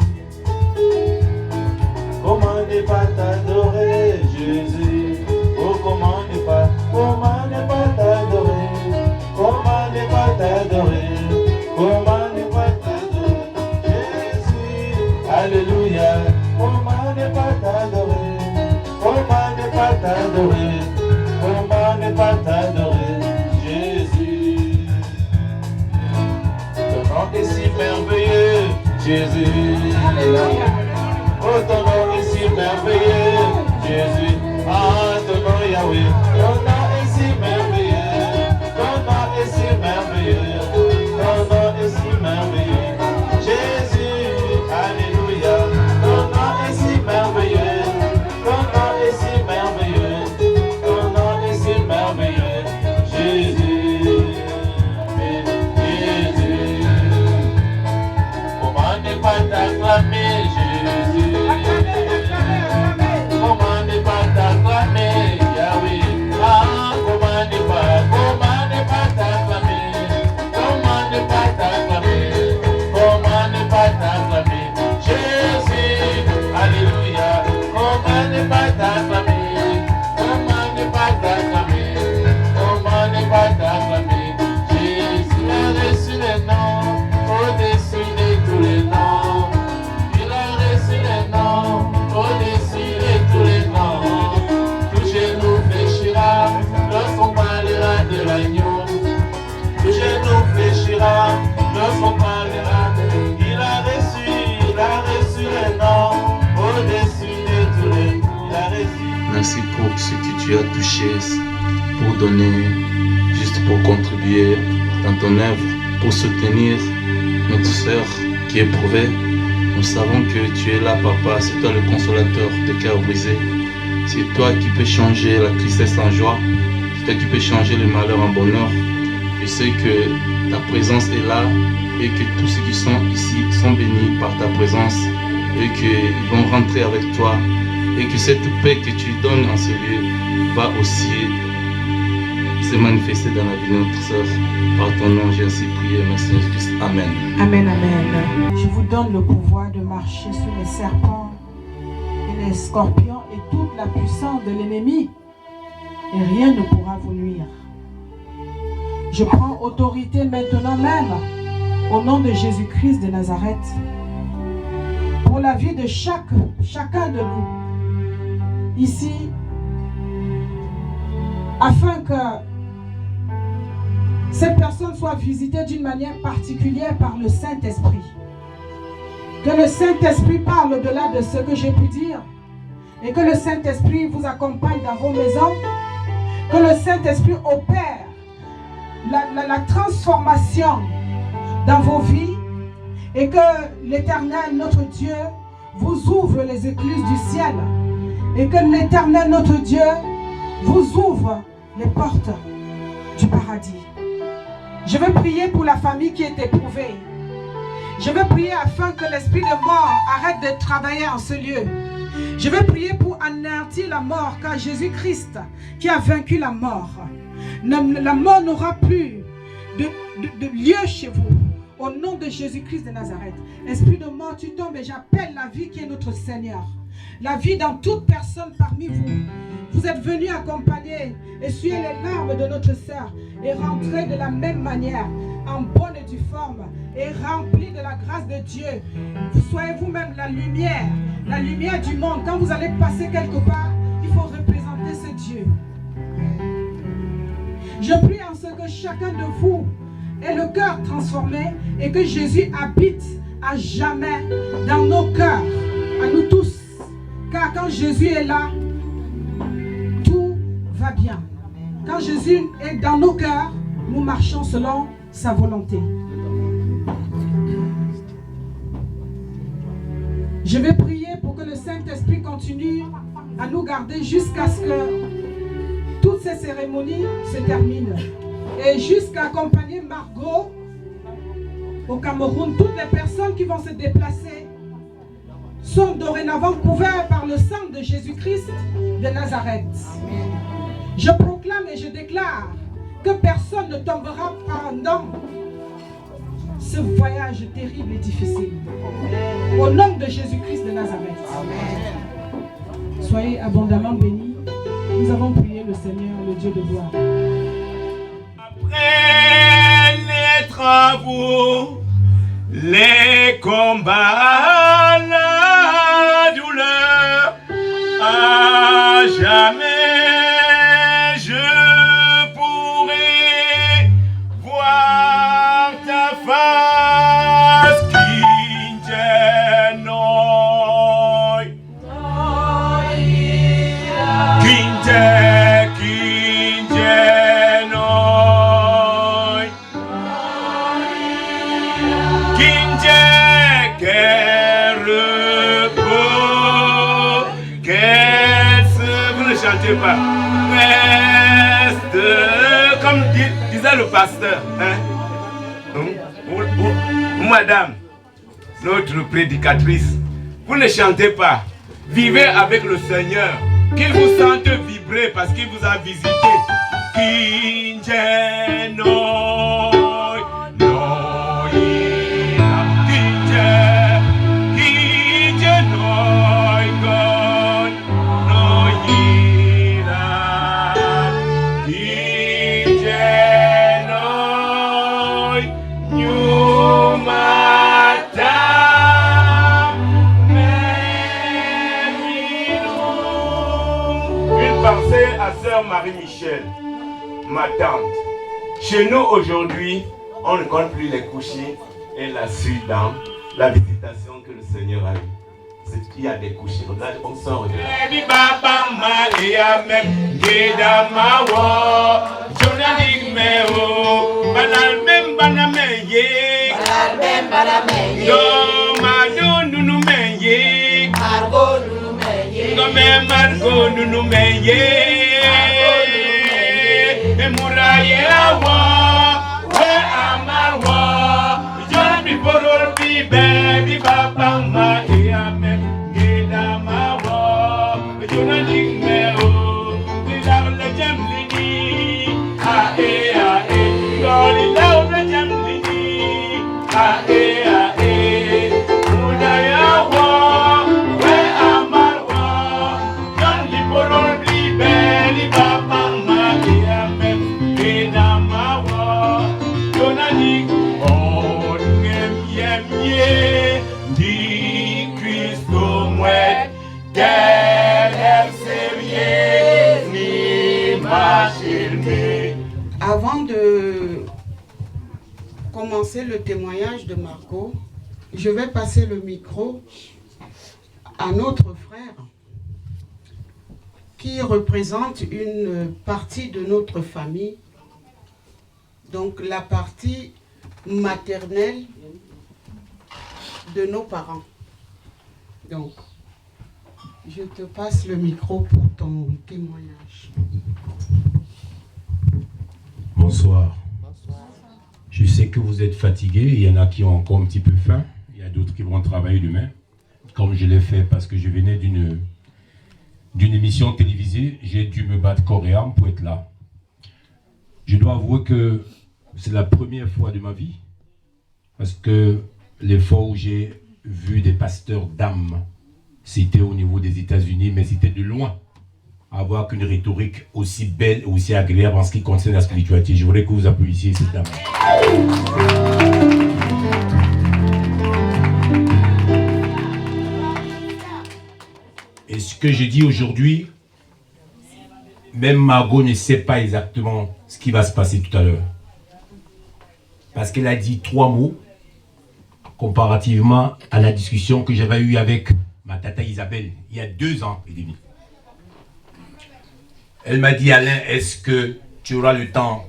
Comment ne pas t'adorer, Jésus? Oh, comment ne pas t'adorer? Comment ne pas t'adorer? Comment ne pas t'adorer, Jésus? Alléluia. Comment ne pas t'adorer? Comment ne pas t'adorer? Comment ne pas t'adorer, Jésus? Jésus. Oh, ton nom est si merveilleux, Jésus. Ah, ton nom Yahweh, ton nom est si merveilleux, ton nom est si merveilleux, ton nom est si merveilleux. Jésus, alléluia, ton nom est si merveilleux, ton nom est si merveilleux, ton nom est si merveilleux. Jésus, Jésus, comment ne pas t'acclamer, Jésus? Comment ne pas t'acclamer, Yahweh? Ah, comment ne pas t'acclamer? Comment ne pas t'acclamer? Comment ne pas t'acclamer? Jésus, alléluia. Comment ne pas t'acclamer? Comment ne pas t'acclamer? Comment ne pas t'acclamer? Jésus a reçu les noms au-dessus de tous les noms. Il a reçu les noms au-dessus de tous les noms. Tout genou fléchira lorsqu'on parlera de l'agneau. Tout genou fléchira lorsqu'on parlera de l'agneau. Il a reçu les noms au-dessus de tous les noms. Il a reçu. Merci pour ce que tu as touché, pour donner, juste pour contribuer dans ton œuvre, pour soutenir notre sœur qui est éprouvée. Nous savons que tu es là, papa, c'est toi le consolateur des cœurs brisés. C'est toi qui peux changer la tristesse en joie, c'est toi qui peux changer le malheur en bonheur. Je sais que ta présence est là et que tous ceux qui sont ici sont bénis par ta présence et qu'ils vont rentrer avec toi et que cette paix que tu donnes en ce lieu va aussi se manifester dans la vie de notre sœur. Par ton nom, j'ai ainsi prié, merci Jésus-Christ. Amen. Amen, amen. Je vous donne le pouvoir de marcher sur les serpents et les scorpions et toute la puissance de l'ennemi, et rien ne pourra vous nuire. Je prends autorité maintenant même, au nom de Jésus-Christ de Nazareth, pour la vie de chacun de nous, ici, afin que cette personne soit visitée d'une manière particulière par le Saint-Esprit. Que le Saint-Esprit parle au-delà de ce que j'ai pu dire et que le Saint-Esprit vous accompagne dans vos maisons. Que le Saint-Esprit opère la transformation dans vos vies et que l'Éternel, notre Dieu, vous ouvre les écluses du ciel et que l'Éternel, notre Dieu, vous ouvre les portes du paradis. Je veux prier pour la famille qui est éprouvée. Je veux prier afin que l'esprit de mort arrête de travailler en ce lieu. Je veux prier pour anéantir la mort, car Jésus-Christ qui a vaincu la mort. La mort n'aura plus de lieu chez vous. Au nom de Jésus-Christ de Nazareth. Esprit de mort, tu tombes et j'appelle la vie qui est notre Seigneur. La vie dans toute personne parmi vous. Vous êtes venus accompagner, essuyer les larmes de notre sœur et rentrer de la même manière, en bonne et due forme, et remplis de la grâce de Dieu. Vous soyez vous-même la lumière du monde. Quand vous allez passer quelque part, il faut représenter ce Dieu. Je prie en ce que chacun de vous ait le cœur transformé et que Jésus habite à jamais dans nos cœurs, à nous tous. Car quand Jésus est là, tout va bien. Quand Jésus est dans nos cœurs, nous marchons selon sa volonté. Je vais prier pour que le Saint-Esprit continue à nous garder jusqu'à ce que toutes ces cérémonies se terminent. Et jusqu'à accompagner Margot au Cameroun. Toutes les personnes qui vont se déplacer sont dorénavant couvertes par le sang de Jésus-Christ de Nazareth. Amen. Je proclame et je déclare que personne ne tombera pendant ce voyage terrible et difficile. Au nom de Jésus-Christ de Nazareth. Amen. Soyez abondamment bénis. Nous avons prié le Seigneur, le Dieu de gloire. Après les travaux, les combats, la douleur, à jamais je pourrai voir ta face, King James. chantez pas. Reste, comme disait le pasteur. Hein? Madame, notre prédicatrice, vous ne chantez pas. Vivez avec le Seigneur. Qu'il vous sente vibrer parce qu'il vous a visité. Marie-Michel, ma tante. Chez nous aujourd'hui, on ne compte plus les couchers. Elle a su dans la visitation que le Seigneur a eue. Il y a des couchers. Là, on sort de là. Baby, Papa, my amen. Get out my wall. You don't need me, oh. Without the Gemini. Ah, eh, ah, eh. God, without the Gemini. Ah, eh, ah, eh. Would I walk? Where am I walk? Don't live for all the baby, Papa, my amen. Get out my wall. You don't need me. Avant de commencer le témoignage de Margot, je vais passer le micro à notre frère qui représente une partie de notre famille, donc la partie maternelle de nos parents. Donc, je te passe le micro pour ton témoignage. Bonsoir. Je sais que vous êtes fatigués, il y en a qui ont encore un petit peu faim, il y a d'autres qui vont travailler demain, comme je l'ai fait parce que je venais d'une émission télévisée, j'ai dû me battre corps et âme pour être là. Je dois avouer que c'est la première fois de ma vie, parce que les fois où j'ai vu des pasteurs d'âme, c'était au niveau des États-Unis, mais c'était de loin. Avoir qu'une rhétorique aussi belle et aussi agréable en ce qui concerne la spiritualité. Je voudrais que vous applaudissiez cette dame. Et ce que je dis aujourd'hui, même Margot ne sait pas exactement ce qui va se passer tout à l'heure. Parce qu'elle a dit 3 mots comparativement à la discussion que j'avais eue avec ma tata Isabelle il y a 2 ans et demi. Elle m'a dit, Alain, est-ce que tu auras le temps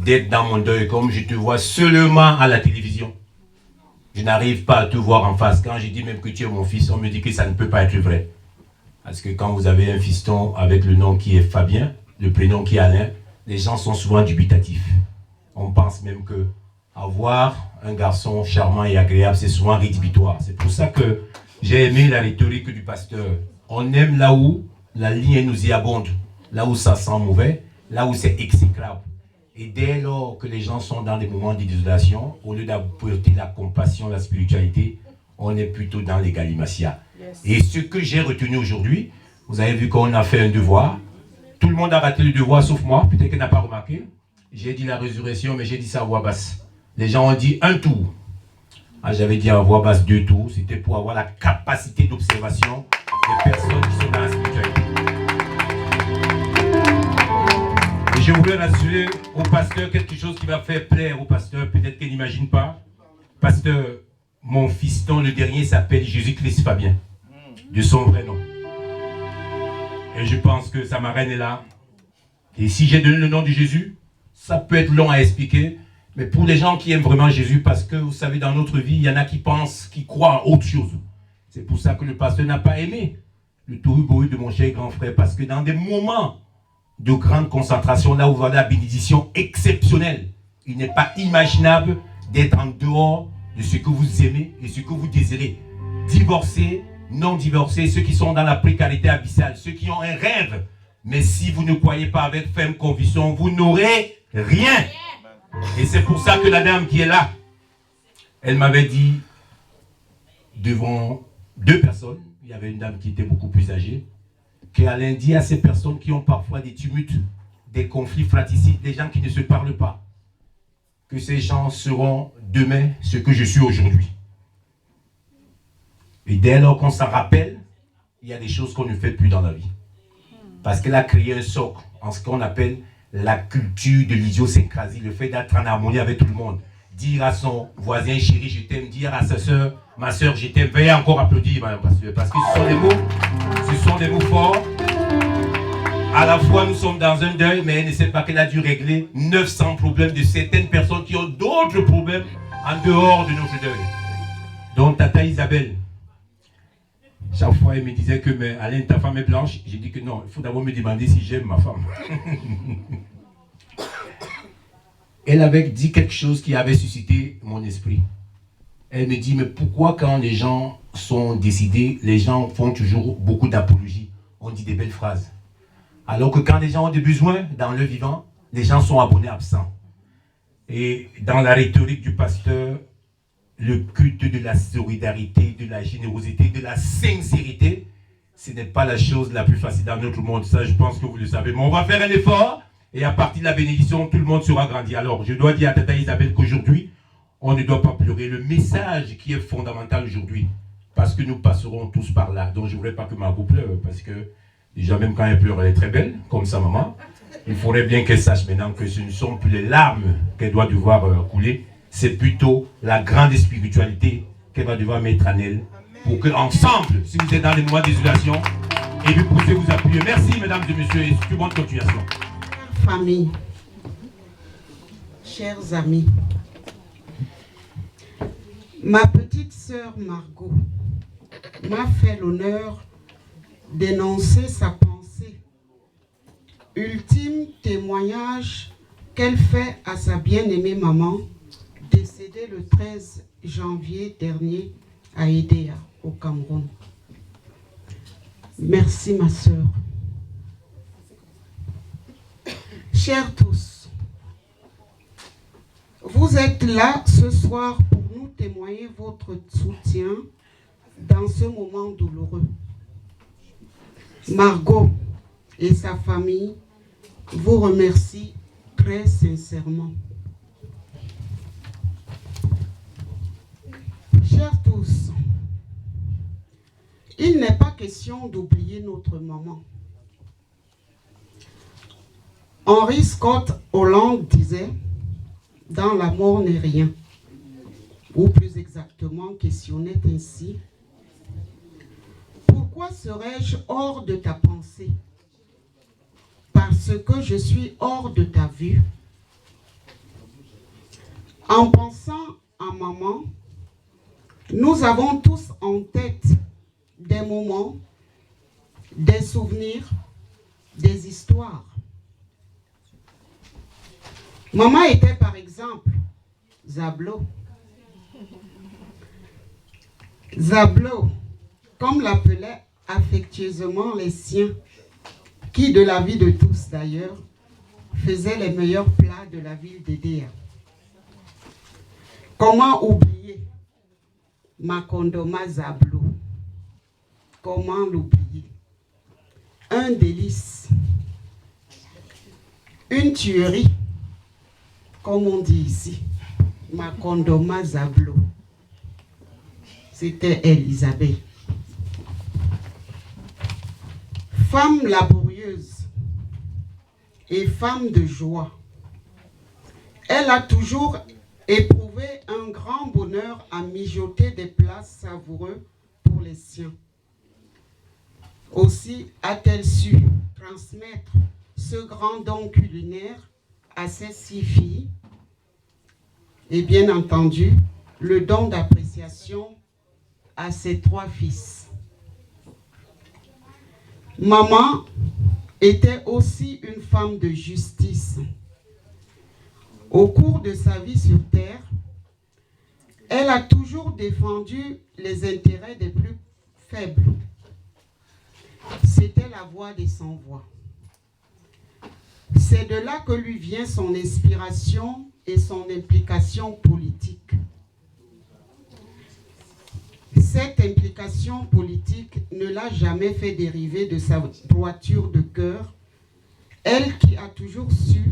d'être dans mon deuil comme je te vois seulement à la télévision? Je n'arrive pas à te voir en face. Quand je dis même que tu es mon fils, on me dit que ça ne peut pas être vrai. Parce que quand vous avez un fiston avec le nom qui est Fabien, le prénom qui est Alain, les gens sont souvent dubitatifs. On pense même que avoir un garçon charmant et agréable, c'est souvent rédhibitoire. C'est pour ça que j'ai aimé la rhétorique du pasteur. On aime là où la ligne nauséabonde. Là où ça sent mauvais, là où c'est exécrable. Et dès lors que les gens sont dans des moments d'isolation, au lieu d'apporter la compassion, la spiritualité, on est plutôt dans les galimatia. Yes. Et ce que j'ai retenu aujourd'hui, vous avez vu qu'on a fait un devoir. Tout le monde a raté le devoir sauf moi, peut-être qu'elle n'a pas remarqué. J'ai dit la résurrection, mais j'ai dit ça à voix basse. Les gens ont dit 1 tour. Ah, j'avais dit à voix basse 2 tours. C'était pour avoir la capacité d'observation des personnes qui sont dans la spiritualité. Et je voulais rassurer au pasteur quelque chose qui va faire plaire au pasteur, peut-être qu'il n'imagine pas. Pasteur, mon fiston, le dernier, s'appelle Jésus-Christ Fabien, de son vrai nom. Et je pense que sa marraine est là. Et si j'ai donné le nom de Jésus, ça peut être long à expliquer, mais pour les gens qui aiment vraiment Jésus, parce que vous savez, dans notre vie, il y en a qui pensent, qui croient en autre chose. C'est pour ça que le pasteur n'a pas aimé le tohu-bohu de mon cher grand frère, parce que dans des moments de grande concentration, là où vous avez la bénédiction exceptionnelle, il n'est pas imaginable d'être en dehors de ce que vous aimez et ce que vous désirez. Divorcés, non divorcés, ceux qui sont dans la précarité abyssale, ceux qui ont un rêve, mais si vous ne croyez pas avec ferme conviction, vous n'aurez rien. Et c'est pour ça que la dame qui est là, elle m'avait dit, devant 2 personnes, il y avait une dame qui était beaucoup plus âgée, qu'elle a dit à ces personnes qui ont parfois des tumultes, des conflits fratricides, des gens qui ne se parlent pas, que ces gens seront demain ce que je suis aujourd'hui. Et dès lors qu'on s'en rappelle, il y a des choses qu'on ne fait plus dans la vie. Parce qu'elle a créé un socle en ce qu'on appelle la culture de l'idiosyncrasie, le fait d'être en harmonie avec tout le monde. Dire à son voisin, chéri, je t'aime, dire à sa soeur, ma soeur, je t'aime. Veuillez encore applaudir, madame Pasteur, parce que ce sont des mots forts. À la fois, nous sommes dans un deuil, mais elle ne sait pas qu'elle a dû régler 900 problèmes de certaines personnes qui ont d'autres problèmes en dehors de notre deuil. Donc, Tata Isabelle, chaque fois, elle me disait que, mais Alain, ta femme est blanche. J'ai dit que non, il faut d'abord me demander si j'aime ma femme. Elle avait dit quelque chose qui avait suscité mon esprit. Elle me dit, mais pourquoi quand les gens sont décidés, les gens font toujours beaucoup d'apologie, on dit des belles phrases. Alors que quand les gens ont des besoins dans le vivant, les gens sont abonnés absents. Et dans la rhétorique du pasteur, le culte de la solidarité, de la générosité, de la sincérité, ce n'est pas la chose la plus facile dans notre monde. Ça, je pense que vous le savez. Mais on va faire un effort et à partir de la bénédiction, tout le monde sera grandi. Alors, je dois dire à Tata Isabelle qu'aujourd'hui, on ne doit pas pleurer. Le message qui est fondamental aujourd'hui, parce que nous passerons tous par là. Donc, je ne voudrais pas que Margot pleure, parce que déjà, même quand elle pleure, elle est très belle, comme sa maman. Il faudrait bien qu'elle sache maintenant que ce ne sont plus les larmes qu'elle doit devoir couler, c'est plutôt la grande spiritualité qu'elle va devoir mettre en elle pour que ensemble, si vous êtes dans les moments d'isolation, et vous pouvez vous appuyer. Merci mesdames et messieurs et très bonne continuation. Famille, chers amis, ma petite sœur Margot m'a fait l'honneur d'énoncer sa pensée, ultime témoignage qu'elle fait à sa bien-aimée maman, décédée le 13 janvier dernier à Edea, au Cameroun. Merci ma sœur. Chers tous, vous êtes là ce soir pour nous témoigner votre soutien dans ce moment douloureux. Margot et sa famille vous remercient très sincèrement. Chers tous, il n'est pas question d'oublier notre maman. Henri Scott Hollande disait « Dans la mort n'est rien », ou plus exactement questionnait ainsi « Pourquoi serais-je hors de ta pensée? Parce que je suis hors de ta vue. » En pensant à maman, nous avons tous en tête des moments, des souvenirs, des histoires. Maman était par exemple Zablo. Zablo, comme l'appelaient affectueusement les siens, qui de la vie de tous d'ailleurs, faisaient les meilleurs plats de la ville d'Edea. Comment oublier Makondoma Zablo? Comment l'oublier? Un délice, une tuerie, comme on dit ici, Makondoma Zablo. C'était elle, Isabelle. Femme laborieuse et femme de joie, elle a toujours éprouvé un grand bonheur à mijoter des plats savoureux pour les siens. Aussi a-t-elle su transmettre ce grand don culinaire à ses 6 filles et bien entendu le don d'appréciation à ses 3 fils. Maman était aussi une femme de justice. Au cours de sa vie sur terre, elle a toujours défendu les intérêts des plus faibles. C'était la voix des sans-voix. C'est de là que lui vient son inspiration et son implication politique. Cette implication politique ne l'a jamais fait dériver de sa droiture de cœur, elle qui a toujours su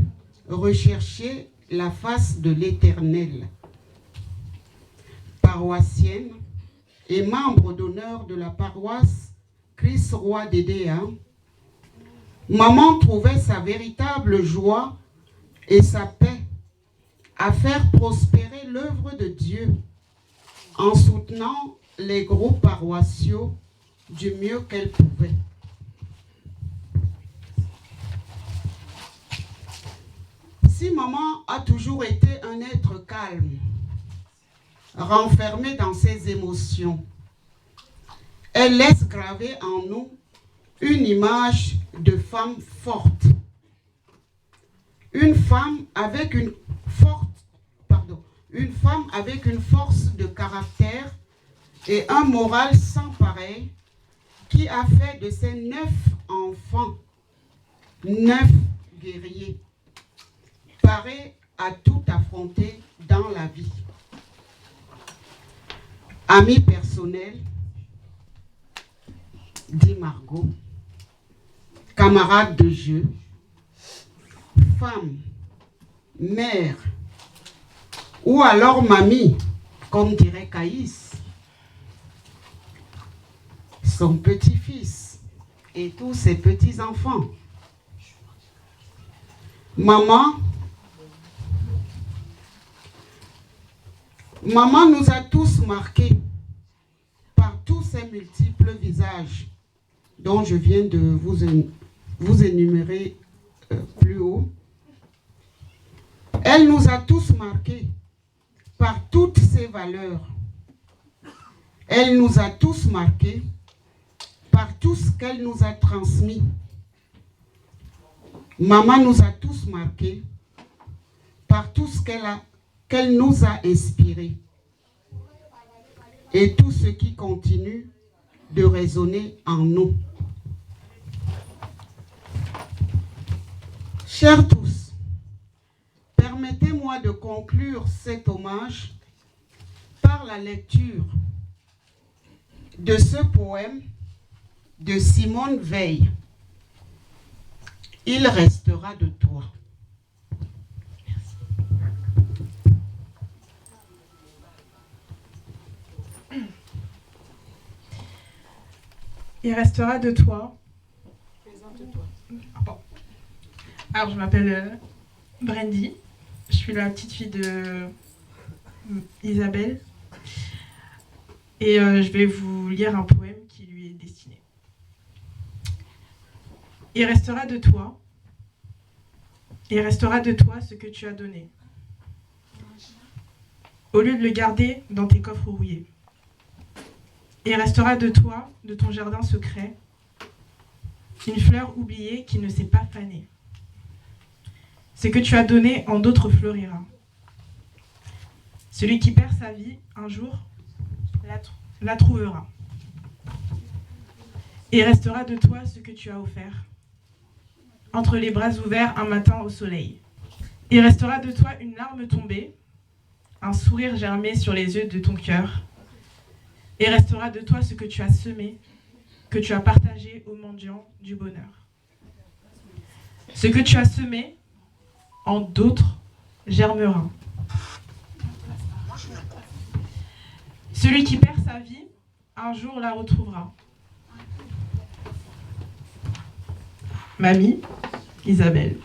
rechercher la face de l'Éternel. Paroissienne et membre d'honneur de la paroisse Christ Roi d'Édéa, maman trouvait sa véritable joie et sa paix à faire prospérer l'œuvre de Dieu en soutenant les groupes paroissiaux du mieux qu'elle pouvait. Si maman a toujours été un être calme, renfermé dans ses émotions, elle laisse graver en nous une image de femme forte. Une femme avec une force de caractère et un moral sans pareil qui a fait de ses 9 enfants 9 guerriers, parés à tout affronter dans la vie. Amis personnels, dit Margot, camarades de jeu, femme, mère, ou alors mamie, comme dirait Caïs, son petit-fils et tous ses petits-enfants. Maman nous a tous marqués par tous ces multiples visages dont je viens de vous énumérer plus haut. Elle nous a tous marqués par toutes ses valeurs. Elle nous a tous marqués par tout ce qu'elle nous a transmis. Maman nous a tous marqués par tout ce qu'elle nous a inspiré et tout ce qui continue de résonner en nous. Chers tous, permettez-moi de conclure cet hommage par la lecture de ce poème de Simone Veil. Il restera de toi. Il restera de toi. Alors, je m'appelle Brandy. Je suis la petite fille de Isabelle. Et je vais vous lire un poème qui lui est destiné. Il restera de toi. Il restera de toi ce que tu as donné. Au lieu de le garder dans tes coffres rouillés. Il restera de toi, de ton jardin secret, une fleur oubliée qui ne s'est pas fanée. Ce que tu as donné en d'autres fleurira. Celui qui perd sa vie, un jour, la trouvera. Il restera de toi ce que tu as offert, entre les bras ouverts un matin au soleil. Il restera de toi une larme tombée, un sourire germé sur les yeux de ton cœur. Et restera de toi ce que tu as semé, que tu as partagé aux mendiants du bonheur. Ce que tu as semé, en d'autres, germera. Celui qui perd sa vie, un jour la retrouvera. Mamie, Isabelle,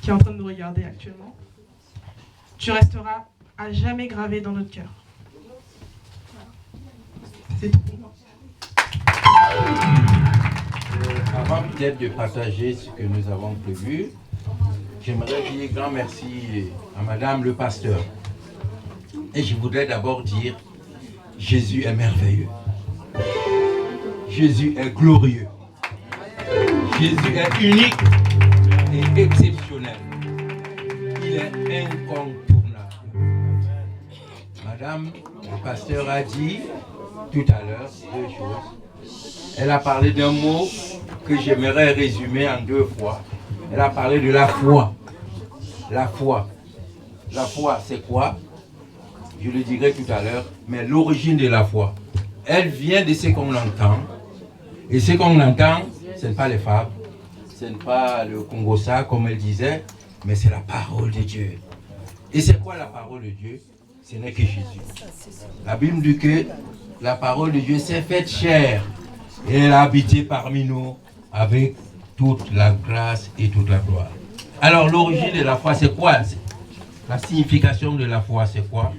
qui est en train de nous regarder actuellement, tu resteras à jamais gravé dans notre cœur. C'est tout pour moi. Avant peut-être de partager ce que nous avons prévu, j'aimerais dire grand merci à Madame le pasteur. Et je voudrais d'abord dire, Jésus est merveilleux. Jésus est glorieux. Jésus est unique et exceptionnel. Il est incontournable. Madame, le pasteur a dit tout à l'heure 2 choses. Elle a parlé d'un mot que j'aimerais résumer en 2 fois. Elle a parlé de la foi. La foi. La foi, c'est quoi? Je le dirai tout à l'heure, mais l'origine de la foi, elle vient de ce qu'on entend. Et ce qu'on entend, ce n'est pas les fables, ce n'est pas le Congossa, comme elle disait, mais c'est la parole de Dieu. Et c'est quoi la parole de Dieu? Ce n'est que Jésus. La Bible dit que la parole de Dieu s'est faite chair et elle a habité parmi nous avec toute la grâce et toute la gloire. Alors l'origine de la foi, c'est quoi? La signification de la foi, c'est quoi?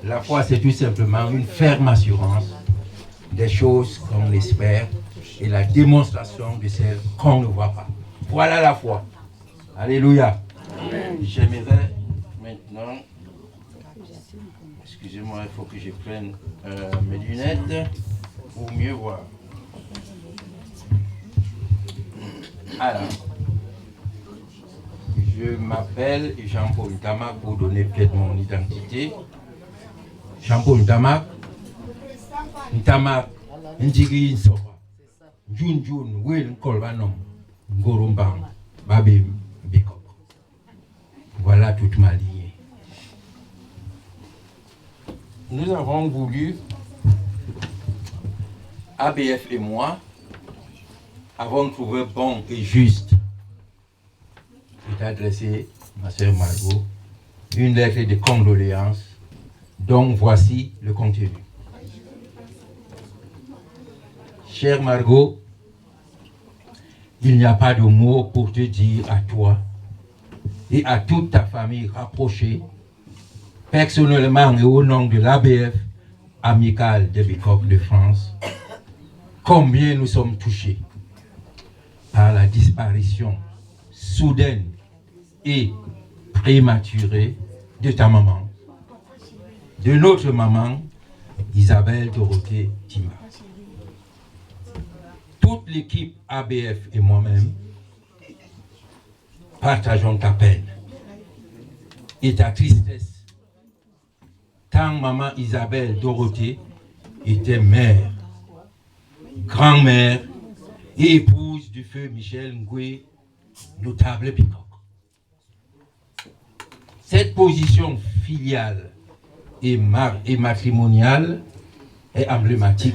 La foi, c'est tout simplement une ferme assurance des choses qu'on espère et la démonstration de celles qu'on ne voit pas. Voilà la foi. Alléluia. J'aimerais maintenant, excusez-moi, il faut que je prenne mes lunettes pour mieux voir. Alors, je m'appelle Jean-Paul Ntamak pour donner peut-être mon identité. Jean-Paul Ntamak, Ntamak, Njigi Nsoba, Jun, Wil Kolbanom, Ngorombang, Babim, Bikok. Voilà toute ma lignée. Nous avons voulu, ABF et moi, avons trouvé bon et juste de t'adresser, ma sœur Margot, une lettre de condoléances dont voici le contenu. Chère Margot, il n'y a pas de mots pour te dire à toi et à toute ta famille rapprochée, personnellement et au nom de l'ABF Amicale de Bikok de France, combien nous sommes touchés par la disparition soudaine et prématurée de ta maman, de notre maman, Isabelle Dorothée Tima. Toute l'équipe ABF et moi-même partageons ta peine et ta tristesse, tant maman Isabelle Dorothée était mère, grand-mère et épouse du feu Michel Ngoué, notable Bikok. Cette position filiale et matrimoniale est emblématique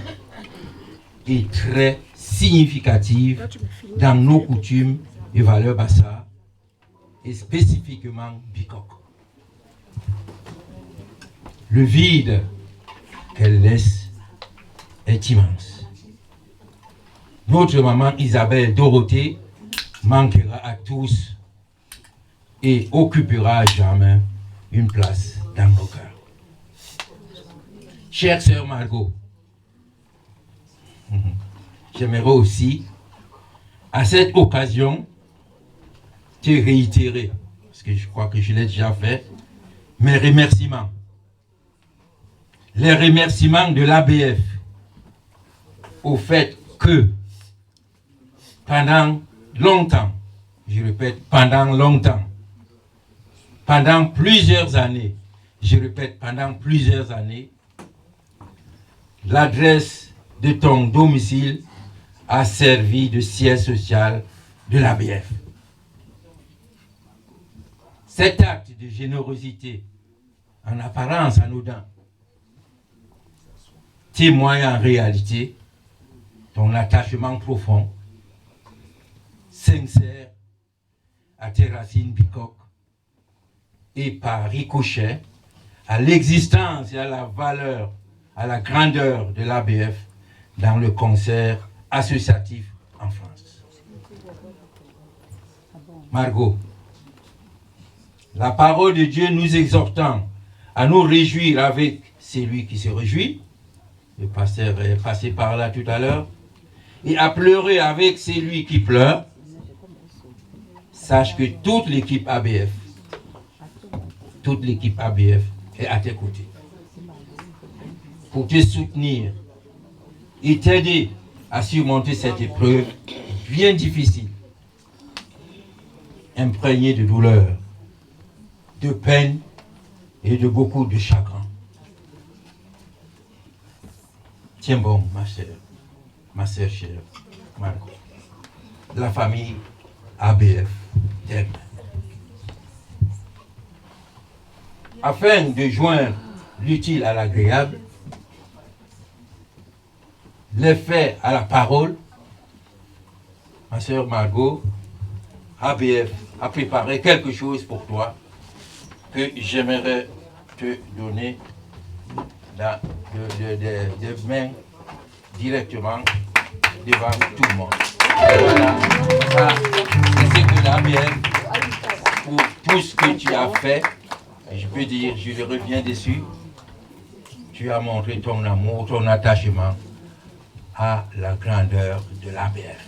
et très significative dans nos coutumes et valeurs bassa et spécifiquement Bikok. Le vide qu'elle laisse est immense. Notre maman Isabelle Dorothée manquera à tous et occupera à jamais une place dans nos cœurs. Chère sœur Margot, j'aimerais aussi, à cette occasion, te réitérer, parce que je crois que je l'ai déjà fait, mes remerciements. Les remerciements de l'ABF au fait que pendant longtemps, je répète, pendant plusieurs années, l'adresse de ton domicile a servi de siège social de l'ABF. Cet acte de générosité, en apparence anodin, témoigne en réalité ton attachement profond, sincère à tes racines Bikok et par ricochet à l'existence et à la valeur, à la grandeur de l'ABF dans le concert associatif en France. Margot, la parole de Dieu nous exhortant à nous réjouir avec celui qui se réjouit, le pasteur est passé par là tout à l'heure, et à pleurer avec celui qui pleure, sache que toute l'équipe ABF est à tes côtés pour te soutenir et t'aider à surmonter cette épreuve bien difficile, imprégné de douleur, de peine et de beaucoup de chagrin. Tiens bon, ma sœur chère, Margot. La famille ABF t'aime. Afin de joindre l'utile à l'agréable, les faits à la parole, ma sœur Margot, ABF a préparé quelque chose pour toi que j'aimerais te donner des mains directement devant tout le monde. Et voilà, ça, c'est ce que l'ABF, pour tout ce que tu as fait, je peux dire, je le reviens dessus, tu as montré ton amour, ton attachement à la grandeur de l'ABF.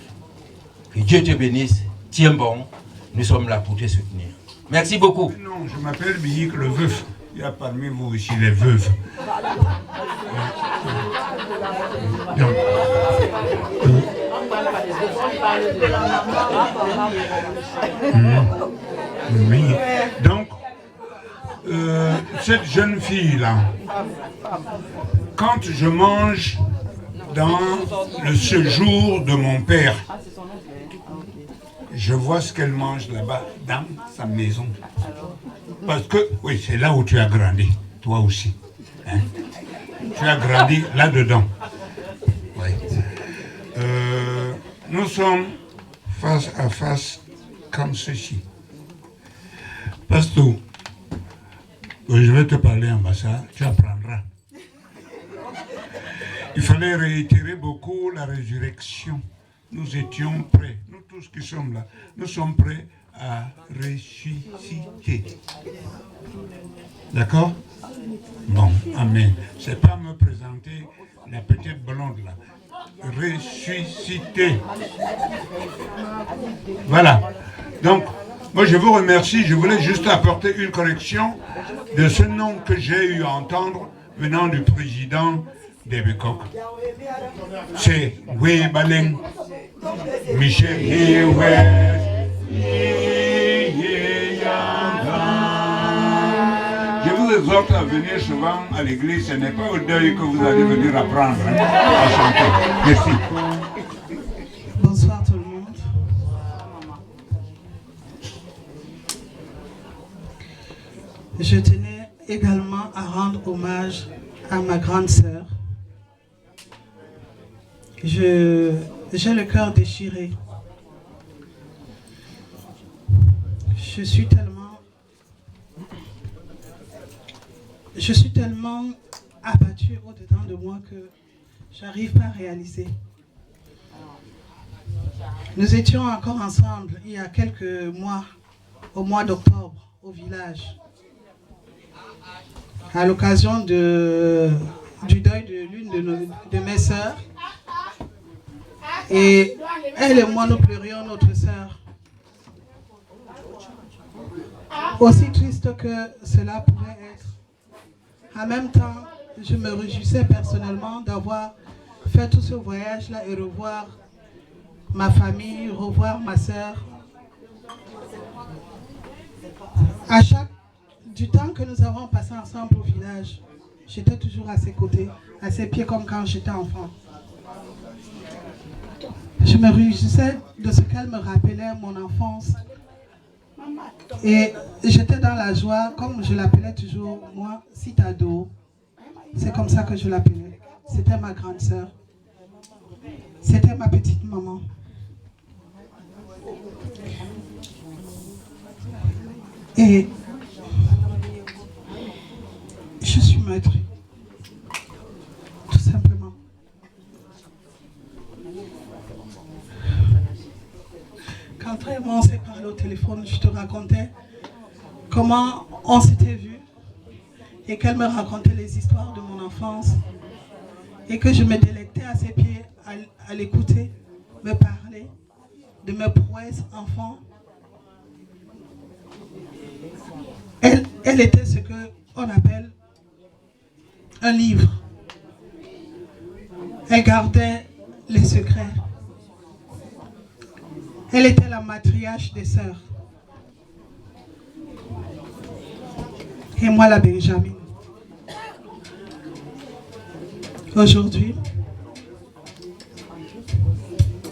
Que Dieu te bénisse, tiens bon, nous sommes là pour te soutenir. Merci beaucoup. Non, je m'appelle Biik le veuf. Il y a parmi vous aussi les veuves. Donc, cette jeune fille-là, quand je mange dans le séjour de mon père, je vois ce qu'elle mange là-bas dans sa maison. Parce que, oui, c'est là où tu as grandi, toi aussi. Hein? Tu as grandi là-dedans. Oui. Nous sommes face à face comme ceci. Pasteur, je vais te parler en bassa, tu apprendras. Il fallait réitérer beaucoup la résurrection. Nous étions prêts, nous tous qui sommes là, nous sommes prêts à ressusciter. D'accord? Bon, amen. C'est pas me présenter la petite blonde là. Ressusciter. Voilà. Donc, moi je vous remercie. Je voulais juste apporter une correction de ce nom que j'ai eu à entendre venant du président d'Ebekok. C'est Webaleng Michel Hiwes. Je vous exhorte à venir souvent à l'église. Ce n'est pas au deuil que vous allez venir apprendre à chanter. Merci. Bonsoir tout le monde. Je tenais également à rendre hommage à ma grande sœur. J'ai le cœur déchiré. Je suis tellement abattue au-dedans de moi que j'arrive pas à réaliser. Nous étions encore ensemble il y a quelques mois, au mois d'octobre, au village, à l'occasion du deuil de l'une de mes sœurs. Et elle et moi, nous pleurions notre sœur. Aussi triste que cela pouvait être. En même temps, je me réjouissais personnellement d'avoir fait tout ce voyage-là et revoir ma famille, revoir ma sœur. Du temps que nous avons passé ensemble au village, j'étais toujours à ses côtés, à ses pieds comme quand j'étais enfant. Je me réjouissais de ce qu'elle me rappelait, mon enfance. Et j'étais dans la joie, comme je l'appelais toujours, moi, Citado. C'est comme ça que je l'appelais. C'était ma grande sœur. C'était ma petite maman. Et je suis meurtrie. Tout simplement. Quand toi et moi on s'est parlé au téléphone, je te racontais comment on s'était vus et qu'elle me racontait les histoires de mon enfance et que je me délectais à ses pieds à l'écouter, me parler de mes prouesses enfants. Elle était ce qu'on appelle un livre. Elle gardait les secrets. Elle était la matriarche des sœurs. Et moi la Benjamin. Aujourd'hui,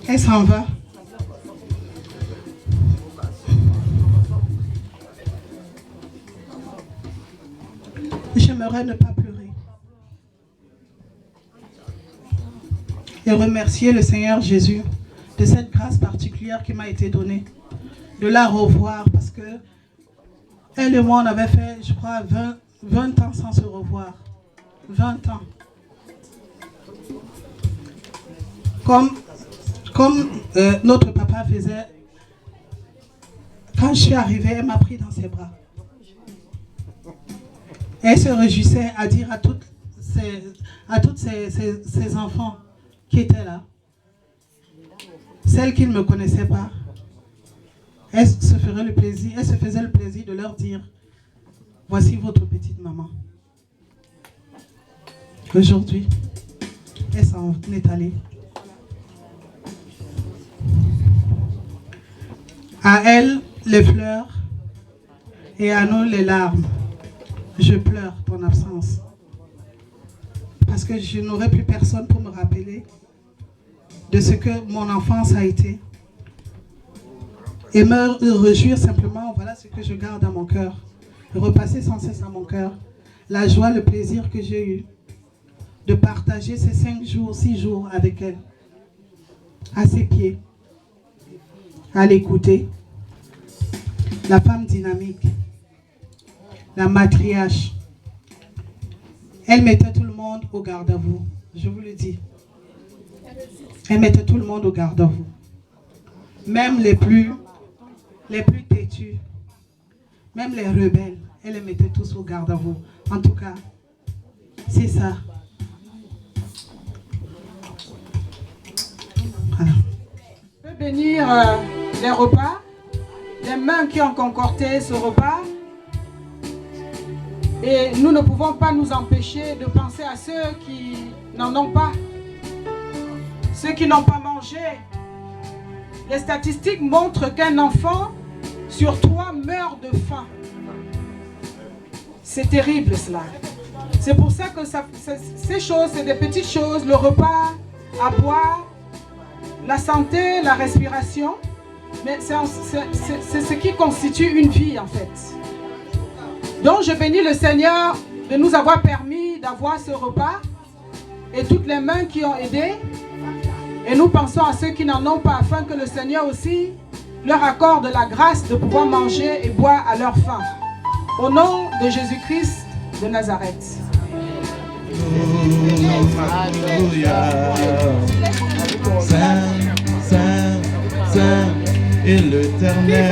elle s'en va. J'aimerais ne pas pleurer et remercier le Seigneur Jésus de cette grâce particulière qui m'a été donnée, de la revoir, parce que elle et moi on avait fait, je crois, 20 ans sans se revoir. 20 ans. Comme notre papa faisait, quand je suis arrivée, elle m'a pris dans ses bras. Elle se réjouissait à dire à toutes ces enfants qui étaient là, celles qui ne me connaissaient pas, elle se faisait le plaisir de leur dire, voici votre petite maman. Aujourd'hui, elle s'en est allée. À elle, les fleurs, et à nous, les larmes. Je pleure ton absence. Parce que je n'aurai plus personne pour me rappeler de ce que mon enfance a été. Et me réjouir simplement, voilà ce que je garde à mon cœur. Repasser sans cesse à mon cœur la joie, le plaisir que j'ai eu de partager ces 5 jours, 6 jours avec elle. À ses pieds. À l'écouter. La femme dynamique. La matriarche. Elle mettait tout le monde au garde à vous. Je vous le dis. Elle mettait tout le monde au garde à vous. Même les plus têtus. Même les rebelles. Elle les mettait tous au garde à vous. En tout cas, c'est ça. Voilà. Je peux bénir les repas, les mains qui ont concocté ce repas. Et nous ne pouvons pas nous empêcher de penser à ceux qui n'en ont pas. Ceux qui n'ont pas mangé. Les statistiques montrent qu'un enfant sur 3 meurt de faim. C'est terrible cela. C'est pour ça que ces choses, c'est des petites choses, le repas, à boire, la santé, la respiration, mais c'est ce qui constitue une vie en fait. Donc je bénis le Seigneur de nous avoir permis d'avoir ce repas et toutes les mains qui ont aidé. Et nous pensons à ceux qui n'en ont pas afin que le Seigneur aussi leur accorde la grâce de pouvoir manger et boire à leur faim. Au nom de Jésus-Christ de Nazareth. Alléluia. Saint, Saint, Saint est l'Éternel,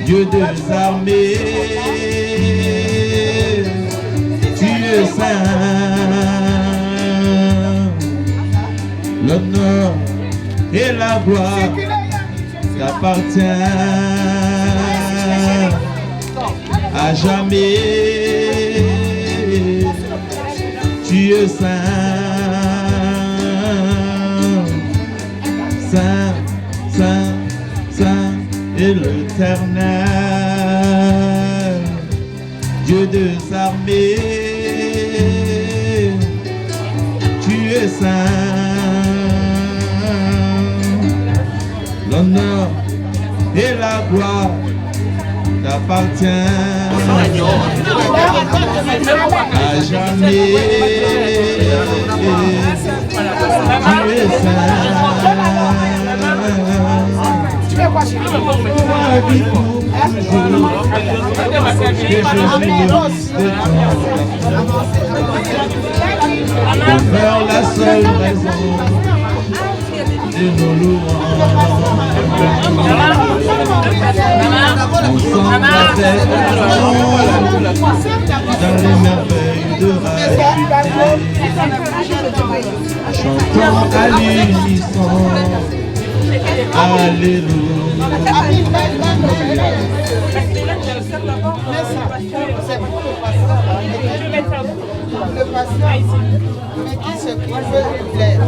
Dieu des armées. Tu es saint. L'honneur et la gloire t'appartiennent à jamais. Tu es saint, saint, saint, saint et l'Éternel, Dieu des armées. Tu es saint. L'honneur et la gloire t'appartiennent à jamais. Tu es saint. La vie pour toujours, que je jouisse de ton vers la seule raison de nos louanges. Ensemble avec dans les merveilles de Raïs, chantons à l'unisson. Alléluia. pasteur, mais qui se veut plaire.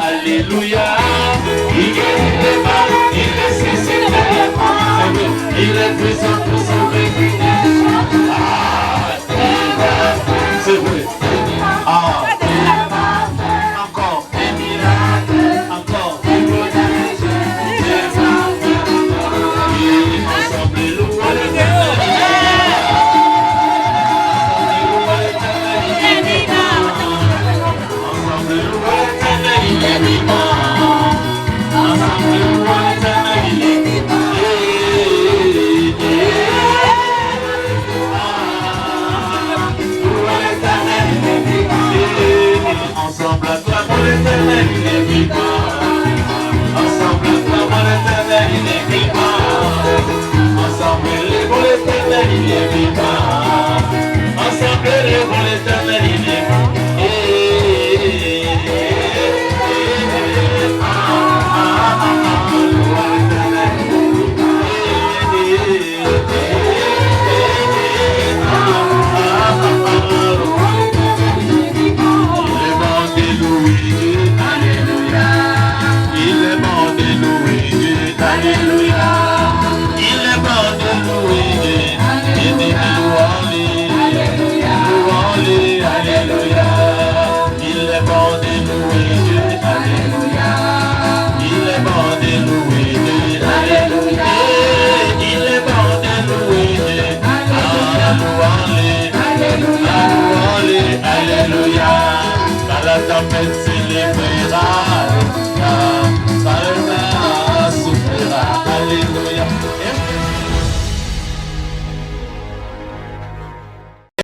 Alléluia, il est mal, il ressuscite les morts, il est puissant pour sauver. Ah, c'est vrai. Ah, encore des miracles, encore des prodiges. Ensemble, louons l'Éternel. Ensemble, louons l'Éternel, il est vivant. Ensemble, louons l'Éternel, il est vivant. Ensemble, acclamons l'Éternel, il est vivant. Ensemble, acclamons l'Éternel, il est vivant. Ensemble, élevons l'Éternel, il est vivant. Ensemble, élevons l'Éternel, il est vivant. Alléluia, dans la tempête.